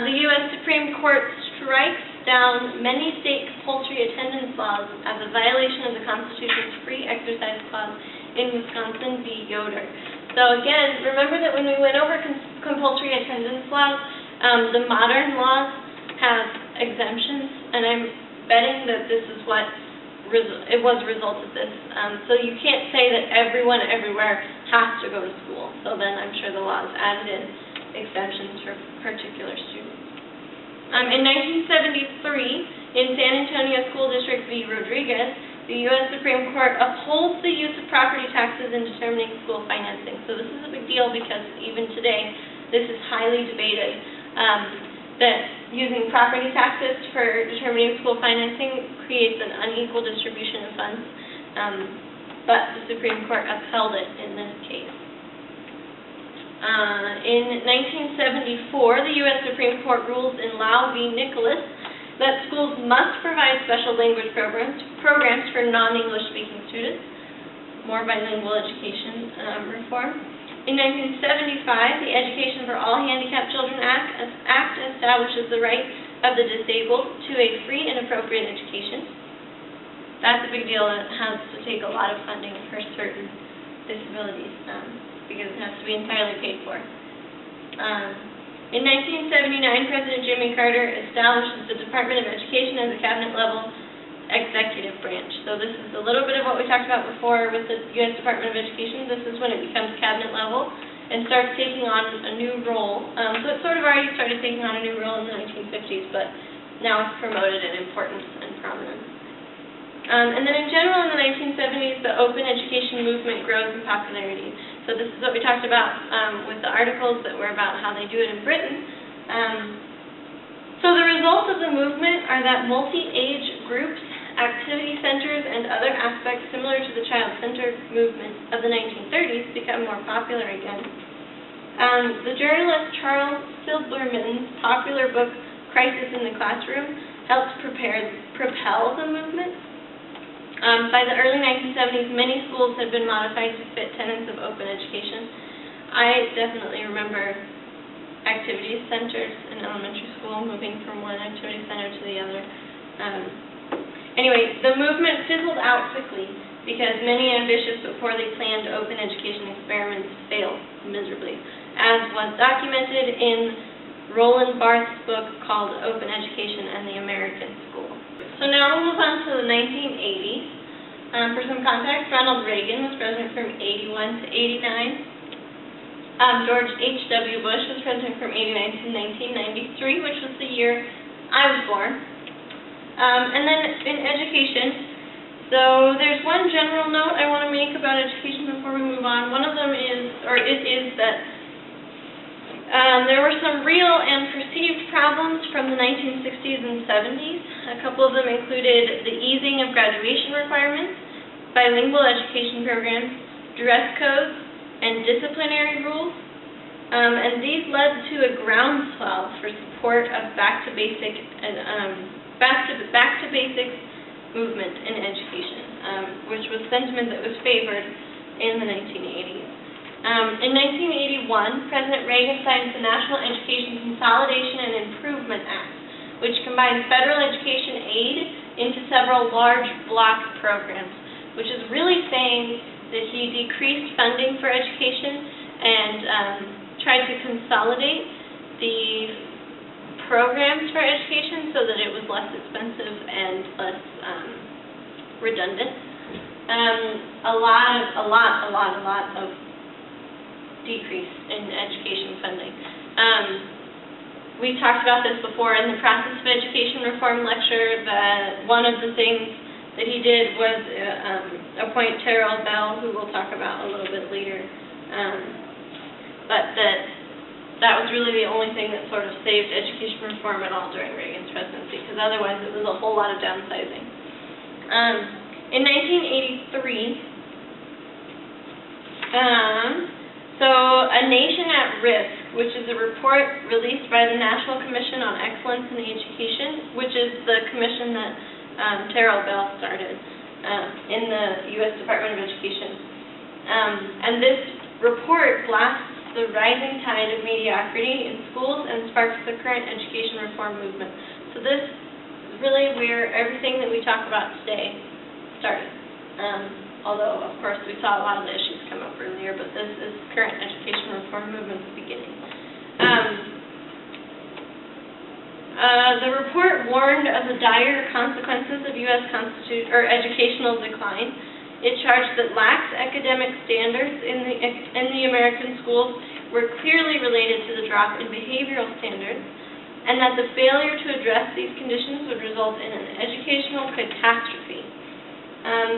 The U.S. Supreme Court strikes down many state compulsory attendance laws as a violation of the Constitution's free exercise clause in Wisconsin v. Yoder. So again, remember that when we went over compulsory attendance laws, the modern laws have exemptions, and I'm betting that this is what it was a result of this. So you can't say that everyone everywhere has to go to school. So then I'm sure the laws added in exemptions for particular students. In 1973, in San Antonio School District v. Rodriguez, the U.S. Supreme Court upholds the use of property taxes in determining school financing. So this is a big deal because even today, this is highly debated, that using property taxes for determining school financing creates an unequal distribution of funds, but the Supreme Court upheld it in this case. In 1974, the U.S. Supreme Court rules in Lau v. Nicholas that schools must provide special language programs for non-English speaking students, more bilingual education reform. In 1975, the Education for All Handicapped Children Act establishes the right of the disabled to a free and appropriate education. That's a big deal, and it has to take a lot of funding for certain disabilities because it has to be entirely paid for. In 1979, President Jimmy Carter establishes the Department of Education as a cabinet-level executive branch. So this is a little bit of what we talked about before with the U.S. Department of Education. This is when it becomes cabinet level and starts taking on a new role. So it sort of already started taking on a new role in the 1950s, but now it's promoted in importance and prominence. And then in general, in the 1970s, the open education movement grows in popularity. So this is what we talked about with the articles that were about how they do it in Britain. So the results of the movement are that multi-age groups, activity centers, and other aspects similar to the child-centered movement of the 1930s become more popular again. The journalist Charles Silberman's popular book, Crisis in the Classroom, helped propel the movement. By the early 1970s, many schools had been modified to fit tenets of open education. I definitely remember activity centers in elementary school, moving from one activity center to the other. Anyway, the movement fizzled out quickly because many ambitious but poorly planned open education experiments failed miserably, as was documented in Roland Barthes's book called Open Education and the American School. So now we'll move on to the 1980s. For some context, Ronald Reagan was president from 81 to 89. George H.W. Bush was president from 89 to 1993, which was the year I was born. And then in education, so there's one general note I want to make about education before we move on. One of them is that there were some real and perceived problems from the 1960s and 70s. A couple of them included the easing of graduation requirements, bilingual education programs, dress codes, and disciplinary rules. And these led to a groundswell for support of back to basics movement in education, which was sentiment that was favored in the 1980s. In 1981, President Reagan signed the National Education Consolidation and Improvement Act, which combines federal education aid into several large block programs, which is really saying that he decreased funding for education and tried to consolidate the programs for education so that it was less expensive and less redundant. A lot of decrease in education funding. We talked about this before in the Process of Education Reform lecture, that one of the things that he did was appoint Terrell Bell, who we'll talk about a little bit later. But that was really the only thing that sort of saved education reform at all during Reagan's presidency, because otherwise it was a whole lot of downsizing. In 1983, So, A Nation at Risk, which is a report released by the National Commission on Excellence in Education, which is the commission that Terrell Bell started in the U.S. Department of Education. And this report blasts the rising tide of mediocrity in schools and sparks the current education reform movement. So this is really where everything that we talk about today started. Although, of course, we saw a lot of the issues come up earlier, but this is current education reform movement's beginning. The report warned of the dire consequences of U.S. educational decline. It charged that lax academic standards in the American schools were clearly related to the drop in behavioral standards, and that the failure to address these conditions would result in an educational catastrophe.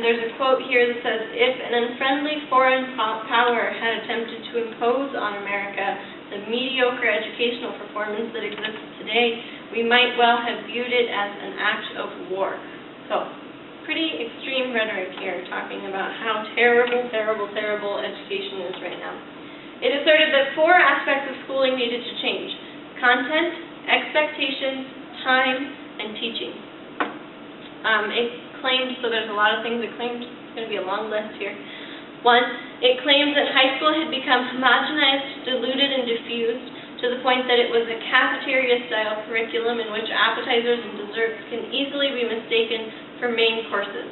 There's a quote here that says, "If an unfriendly foreign power had attempted to impose on America the mediocre educational performance that exists today, we might well have viewed it as an act of war." So, pretty extreme rhetoric here, talking about how terrible, terrible, terrible education is right now. It asserted that 4 aspects of schooling needed to change: content, expectations, time, and teaching. It claimed, so there's a lot of things it claimed, it's going to be a long list here. 1, it claimed that high school had become homogenized, diluted, and diffused to the point that it was a cafeteria-style curriculum in which appetizers and desserts can easily be mistaken for main courses.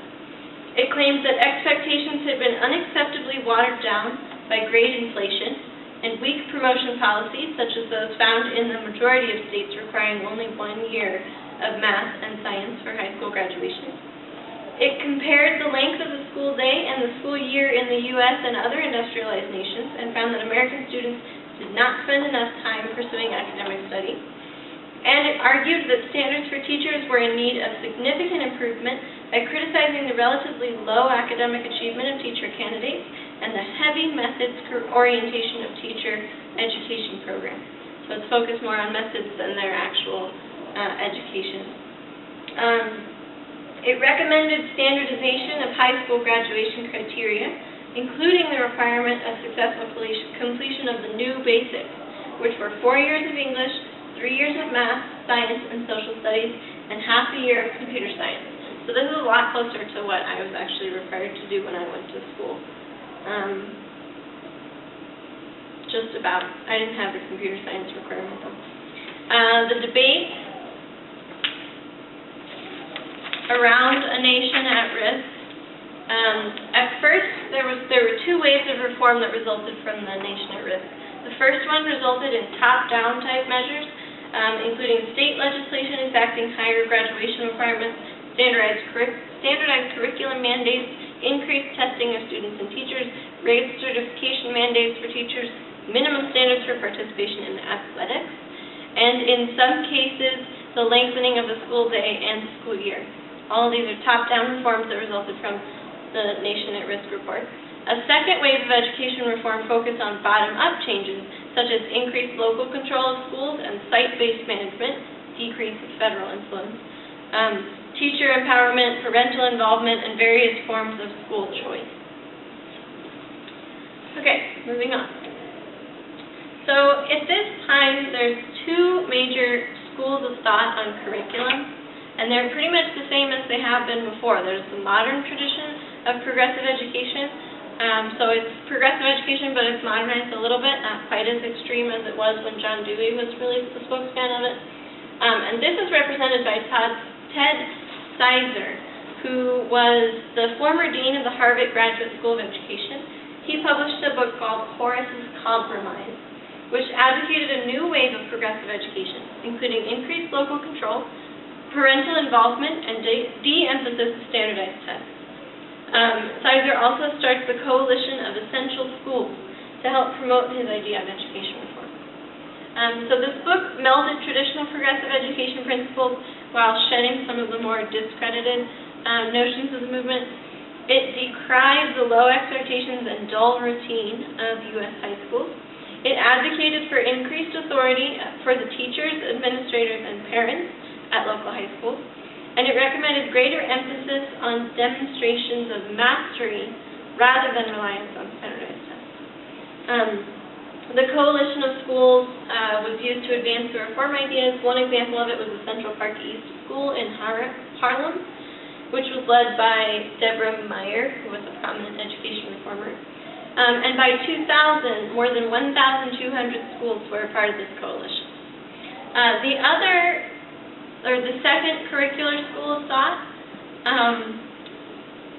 It claims that expectations had been unacceptably watered down by grade inflation and weak promotion policies, such as those found in the majority of states requiring only 1 year of math and science for high school graduation. It compared the length of the school day and the school year in the U.S. and other industrialized nations and found that American students did not spend enough time pursuing academic study. And it argued that standards for teachers were in need of significant improvement by criticizing the relatively low academic achievement of teacher candidates and the heavy methods orientation of teacher education programs. So it's focused more on methods than their actual education. It recommended standardization of high school graduation criteria, including the requirement of successful completion of the new basics, which were 4 years of English, 3 years of math, science, and social studies, and half a year of computer science. So this is a lot closer to what I was actually required to do when I went to school. Just about. I didn't have the computer science requirement though. The debate around A Nation at Risk. At first, there were 2 waves of reform that resulted from The Nation at Risk. The first one resulted in top-down type measures, including state legislation exacting higher graduation requirements, standardized curriculum mandates, increased testing of students and teachers, raised certification mandates for teachers, minimum standards for participation in athletics, and in some cases, the lengthening of the school day and school year. All of these are top-down reforms that resulted from the Nation at Risk report. A second wave of education reform focused on bottom-up changes, such as increased local control of schools and site-based management, decrease of federal influence, teacher empowerment, parental involvement, and various forms of school choice. Okay, moving on. So at this time, there's 2 major schools of thought on curriculum, and they're pretty much the same as they have been before. There's the modern tradition of progressive education. So it's progressive education, but it's modernized a little bit, not quite as extreme as it was when John Dewey was really the spokesman of it. And this is represented by Ted Sizer, who was the former dean of the Harvard Graduate School of Education. He published a book called Horace's Compromise, which advocated a new wave of progressive education, including increased local control, parental involvement, and de-emphasis of standardized tests. Sizer also starts the Coalition of Essential Schools to help promote his idea of education reform. So this book melded traditional progressive education principles while shedding some of the more discredited notions of the movement. It decried the low expectations and dull routine of U.S. high schools. It advocated for increased authority for the teachers, administrators, and parents at local high schools, and it recommended greater emphasis on demonstrations of mastery rather than reliance on standardized tests. The coalition of schools was used to advance the reform ideas. One example of it was the Central Park East School in Harlem, which was led by Deborah Meyer, who was a prominent education reformer. And by 2000, more than 1,200 schools were a part of this coalition. The second curricular school of thought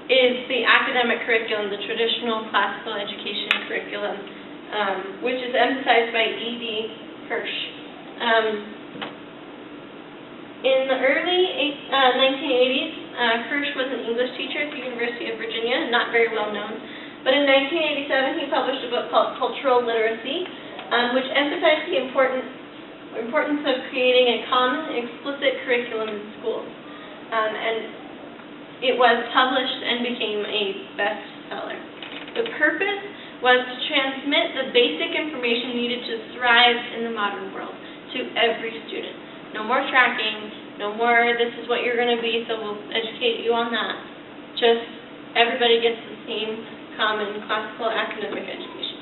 is the academic curriculum, the traditional classical education curriculum, which is emphasized by E.D. Hirsch. In the early 1980s, Hirsch was an English teacher at the University of Virginia, not very well known. But in 1987, he published a book called Cultural Literacy, which emphasized the importance of creating a common, explicit curriculum in schools. And it was published and became a bestseller. The purpose was to transmit the basic information needed to thrive in the modern world to every student. No more tracking, no more this is what you're going to be, so we'll educate you on that. Just everybody gets the same common classical academic education.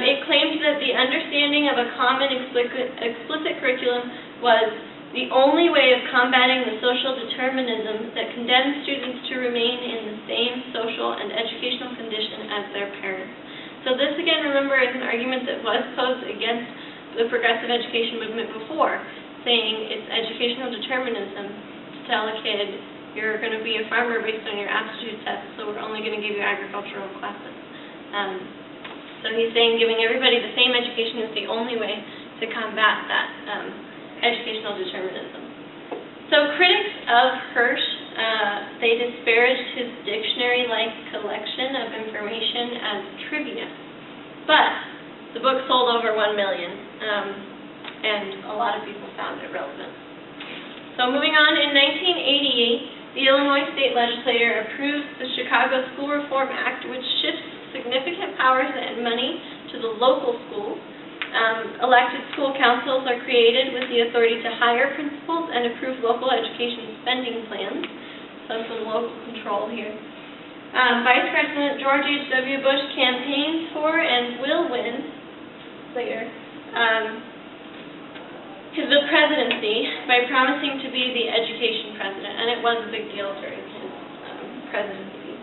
It claimed that the understanding of a common explicit curriculum was the only way of combating the social determinism that condemns students to remain in the same social and educational condition as their parents. So this, again, remember, is an argument that was posed against the progressive education movement before, saying it's educational determinism to tell a kid you're going to be a farmer based on your aptitude test, so we're only going to give you agricultural classes. So he's saying giving everybody the same education is the only way to combat that educational determinism. So critics of Hirsch, they disparaged his dictionary-like collection of information as trivia. But the book sold over 1 million, and a lot of people found it relevant. So moving on, in 1988, the Illinois State Legislature approves the Chicago School Reform Act, which shifts significant powers and money to the local schools. Elected school councils are created with the authority to hire principals and approve local education spending plans. So some local control here. Vice President George H.W. Bush campaigns for and will win later the presidency by promising to be the education president, and it was a big deal during his presidency.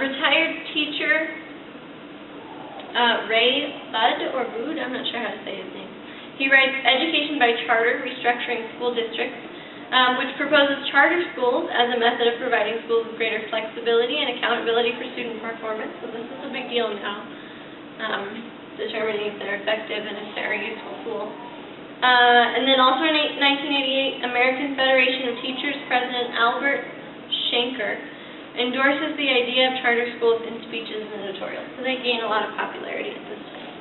Retired teacher Ray Budd, or Bood, I'm not sure how to say his name. He writes Education by Charter, Restructuring School Districts, which proposes charter schools as a method of providing schools with greater flexibility and accountability for student performance. So this is a big deal now, determining if they're effective and if they're a useful tool. And then also in 1988, American Federation of Teachers President Albert Shanker endorses the idea of charter schools in speeches and editorials. So they gain a lot of popularity at this time.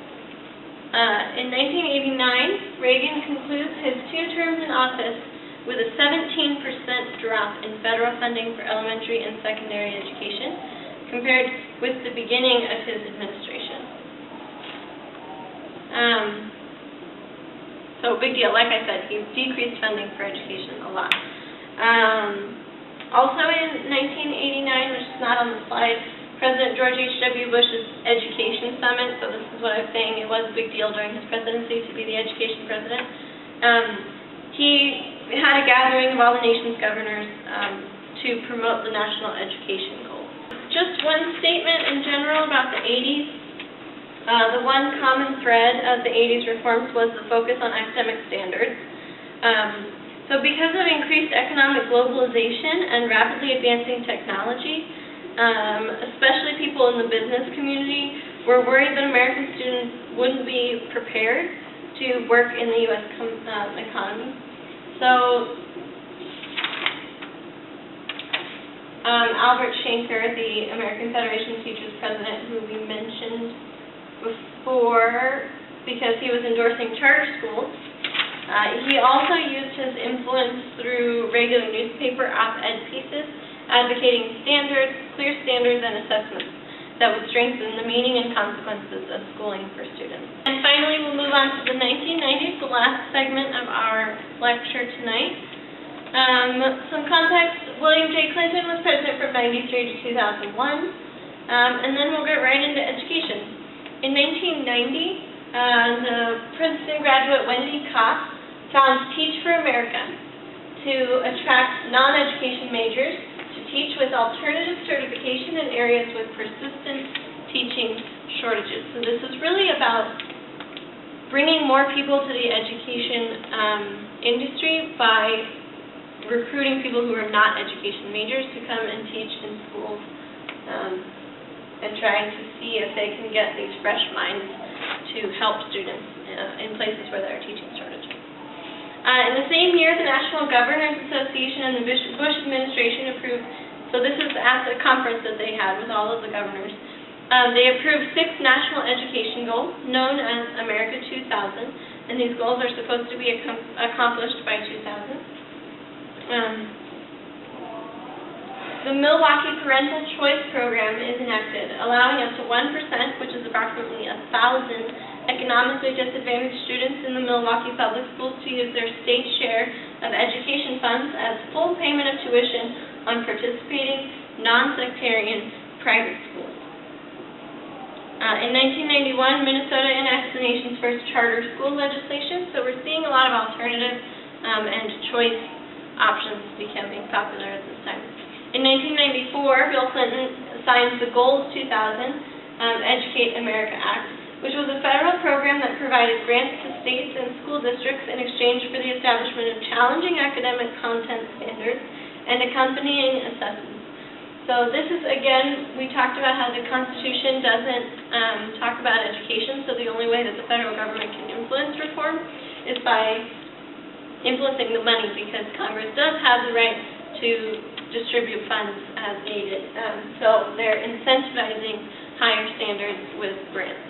In 1989, Reagan concludes his 2 terms in office with a 17% drop in federal funding for elementary and secondary education compared with the beginning of his administration. So big deal. Like I said, he decreased funding for education a lot. Also in 1989, which is not on the slide, President George H.W. Bush's Education Summit, so this is what I was saying, it was a big deal during his presidency to be the education president. He had a gathering of all the nation's governors to promote the national education goals. Just one statement in general about the 80s. The one common thread of the 80s reforms was the focus on academic standards. So because of increased economic globalization and rapidly advancing technology, especially people in the business community were worried that American students wouldn't be prepared to work in the U.S. economy. So Albert Shanker, the American Federation of Teachers president, who we mentioned before because he was endorsing charter schools. He also used his influence through regular newspaper op-ed pieces advocating clear standards and assessments that would strengthen the meaning and consequences of schooling for students. And finally, we'll move on to the 1990s, the last segment of our lecture tonight. Some context, William J. Clinton was president from 1993 to 2001, and then we'll get right into education. In 1990, the Princeton graduate Wendy Kopp founded Teach for America to attract non-education majors to teach with alternative certification in areas with persistent teaching shortages. So this is really about bringing more people to the education industry by recruiting people who are not education majors to come and teach in schools and trying to see if they can get these fresh minds to help students in places where there are teaching shortages. In the same year, the National Governors Association and the Bush administration approved, so this is at the conference that they had with all of the governors, they approved 6 national education goals known as America 2000, and these goals are supposed to be accomplished by 2000. The Milwaukee Parental Choice Program is enacted, allowing up to 1%, which is approximately 1,000 economically disadvantaged students in the Milwaukee Public Schools to use their state share of education funds as full payment of tuition on participating non-sectarian private schools. In 1991, Minnesota enacts the nation's first charter school legislation, so we're seeing a lot of alternative and choice options becoming popular at this time. In 1994, Bill Clinton signs the Goals 2000 Educate America Act, which was a federal program that provided grants to states and school districts in exchange for the establishment of challenging academic content standards and accompanying assessments. So this is, again, we talked about how the Constitution doesn't talk about education, so the only way that the federal government can influence reform is by influencing the money, because Congress does have the right to distribute funds as needed. So they're incentivizing higher standards with grants.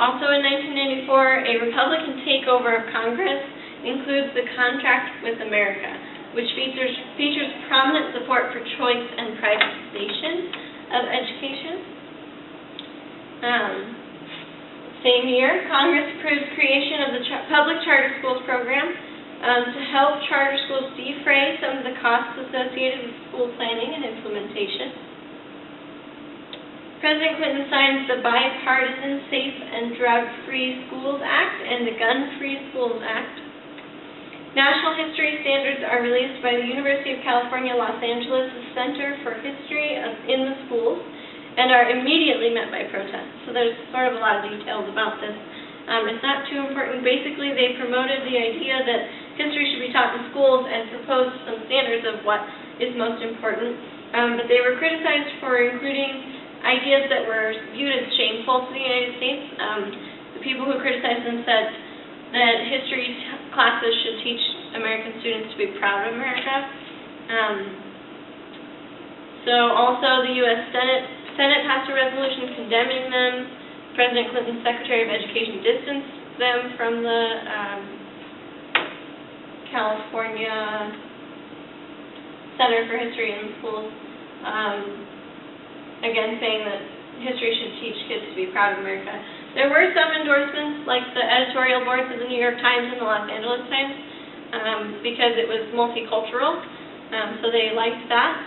Also in 1994, a Republican takeover of Congress includes the Contract with America, which features prominent support for choice and privatization of education. Same year, Congress approves creation of the Public Charter Schools Program to help charter schools defray some of the costs associated with school planning and implementation. President Clinton signs the Bipartisan Safe and Drug-Free Schools Act and the Gun-Free Schools Act. National history standards are released by the University of California, Los Angeles' Center for History in the Schools and are immediately met by protest. So there's sort of a lot of details about this. It's not too important. Basically, they promoted the idea that history should be taught in schools and proposed some standards of what is most important. But they were criticized for including ideas that were viewed as shameful to the United States. The people who criticized them said that history classes should teach American students to be proud of America. So also the U.S. Senate passed a resolution condemning them. President Clinton's Secretary of Education distanced them from the California Center for History in Schools, again saying that history should teach kids to be proud of America. There were some endorsements, like the editorial boards of the New York Times and the Los Angeles Times, because it was multicultural, so they liked that.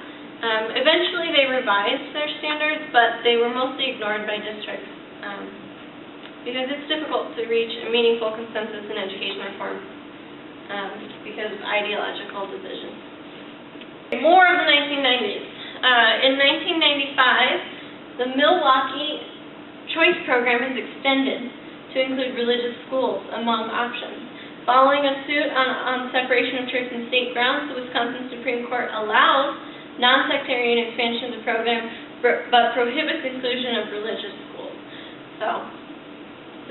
Eventually they revised their standards, but they were mostly ignored by districts, because it's difficult to reach a meaningful consensus in education reform because of ideological divisions. More of the 1990s. In 1995, the Milwaukee Choice Program is extended to include religious schools among options. Following a suit on separation of church and state grounds, the Wisconsin Supreme Court allows non-sectarian expansion of the program, but prohibits inclusion of religious schools. So,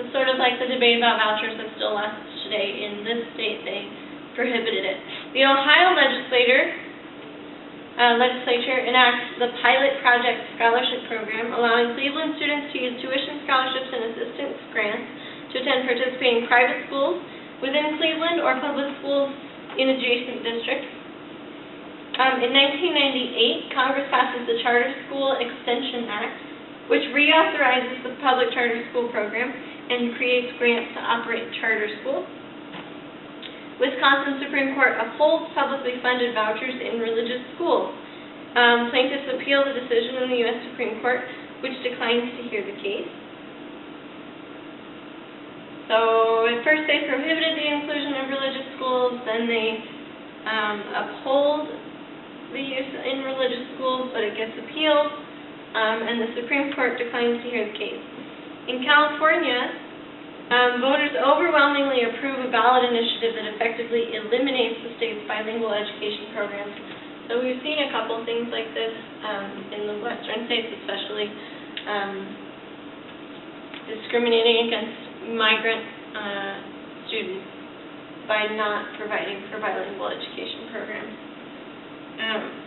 it's sort of like the debate about vouchers that still lasts today. In this state, they prohibited it. The Ohio legislature enacts the Pilot Project Scholarship Program, allowing Cleveland students to use tuition scholarships and assistance grants to attend participating private schools within Cleveland or public schools in adjacent districts. In 1998, Congress passes the Charter School Extension Act, which reauthorizes the public charter school program and creates grants to operate charter schools. Wisconsin Supreme Court upholds publicly funded vouchers in religious schools. Plaintiffs appeal the decision in the U.S. Supreme Court, which declines to hear the case. So at first they prohibited the inclusion of religious schools, then they uphold the use in religious schools, but it gets appealed, and the Supreme Court declines to hear the case. In California, voters overwhelmingly approve a ballot initiative that effectively eliminates the state's bilingual education programs. So we've seen a couple things like this in the western states, especially discriminating against migrant students by not providing for bilingual education programs.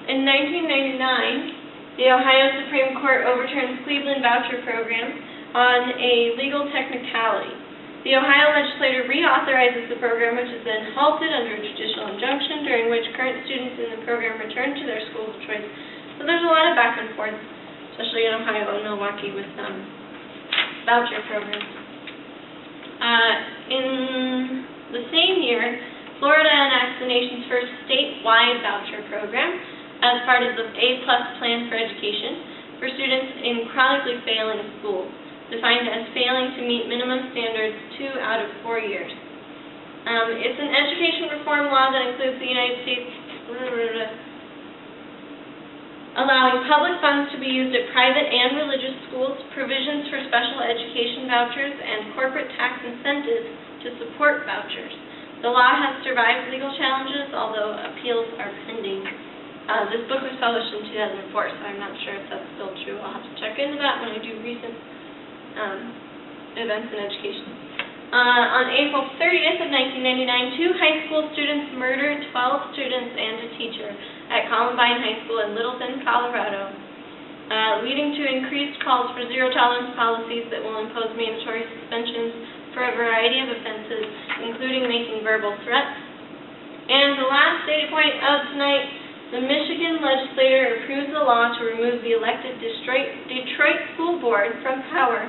In 1999, the Ohio Supreme Court overturned Cleveland voucher program on a legal technicality. The Ohio legislature reauthorizes the program, which is then halted under a judicial injunction, during which current students in the program return to their schools of choice. So there's a lot of back and forth, especially in Ohio and Milwaukee, with voucher programs. In the same year, Florida enacts the nation's first statewide voucher program as part of the A+ Plan for Education for students in chronically failing schools, defined as failing to meet minimum standards 2 out of 4 years. It's an education reform law that includes the United States allowing public funds to be used at private and religious schools, provisions for special education vouchers, and corporate tax incentives to support vouchers. The law has survived legal challenges, although appeals are pending. This book was published in 2004, so I'm not sure if that's still true. I'll have to check into that when I do recent events in education. On April 30th of 1999, 2 high school students murdered 12 students and a teacher at Columbine High School in Littleton, Colorado, leading to increased calls for zero-tolerance policies that will impose mandatory suspensions for a variety of offenses, including making verbal threats. And the last data point of tonight, the Michigan legislature approves a law to remove the elected Detroit School Board from power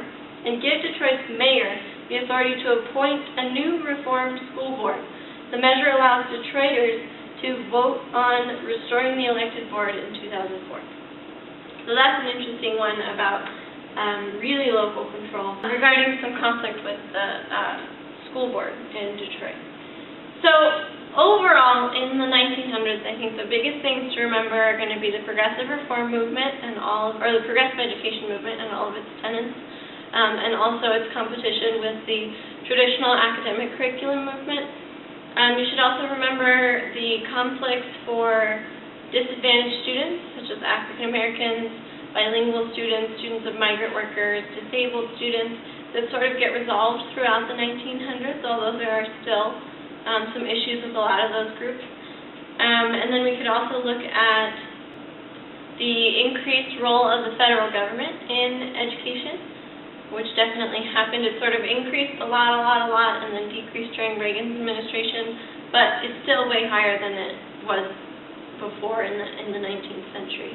and give Detroit's mayor the authority to appoint a new reformed school board. The measure allows Detroiters to vote on restoring the elected board in 2004. So that's an interesting one about really local control regarding some conflict with the school board in Detroit. So overall, in the 1900s, I think the biggest things to remember are going to be the progressive reform movement and the progressive education movement and all of its tenets, and also its competition with the traditional academic curriculum movement. You should also remember the conflicts for disadvantaged students, such as African Americans, bilingual students, students of migrant workers, disabled students, that sort of get resolved throughout the 1900s, although there are still some issues with a lot of those groups. And then we could also look at the increased role of the federal government in education, which definitely happened. It sort of increased a lot, and then decreased during Reagan's administration, but it's still way higher than it was before in the 19th century.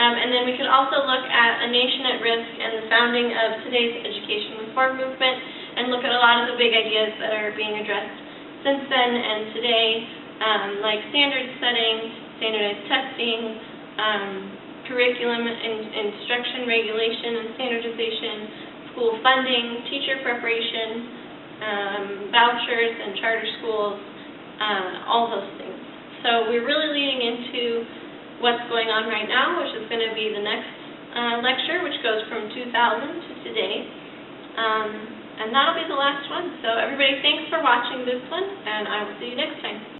And then we could also look at A Nation at Risk and the founding of today's education reform movement, and look at a lot of the big ideas that are being addressed since then and today, like standard setting, standardized testing, curriculum and instruction regulation and standardization, school funding, teacher preparation, vouchers and charter schools, all those things. So we're really leading into what's going on right now, which is going to be the next lecture, which goes from 2000 to today. And that'll be the last one. So everybody, thanks for watching this one, and I will see you next time.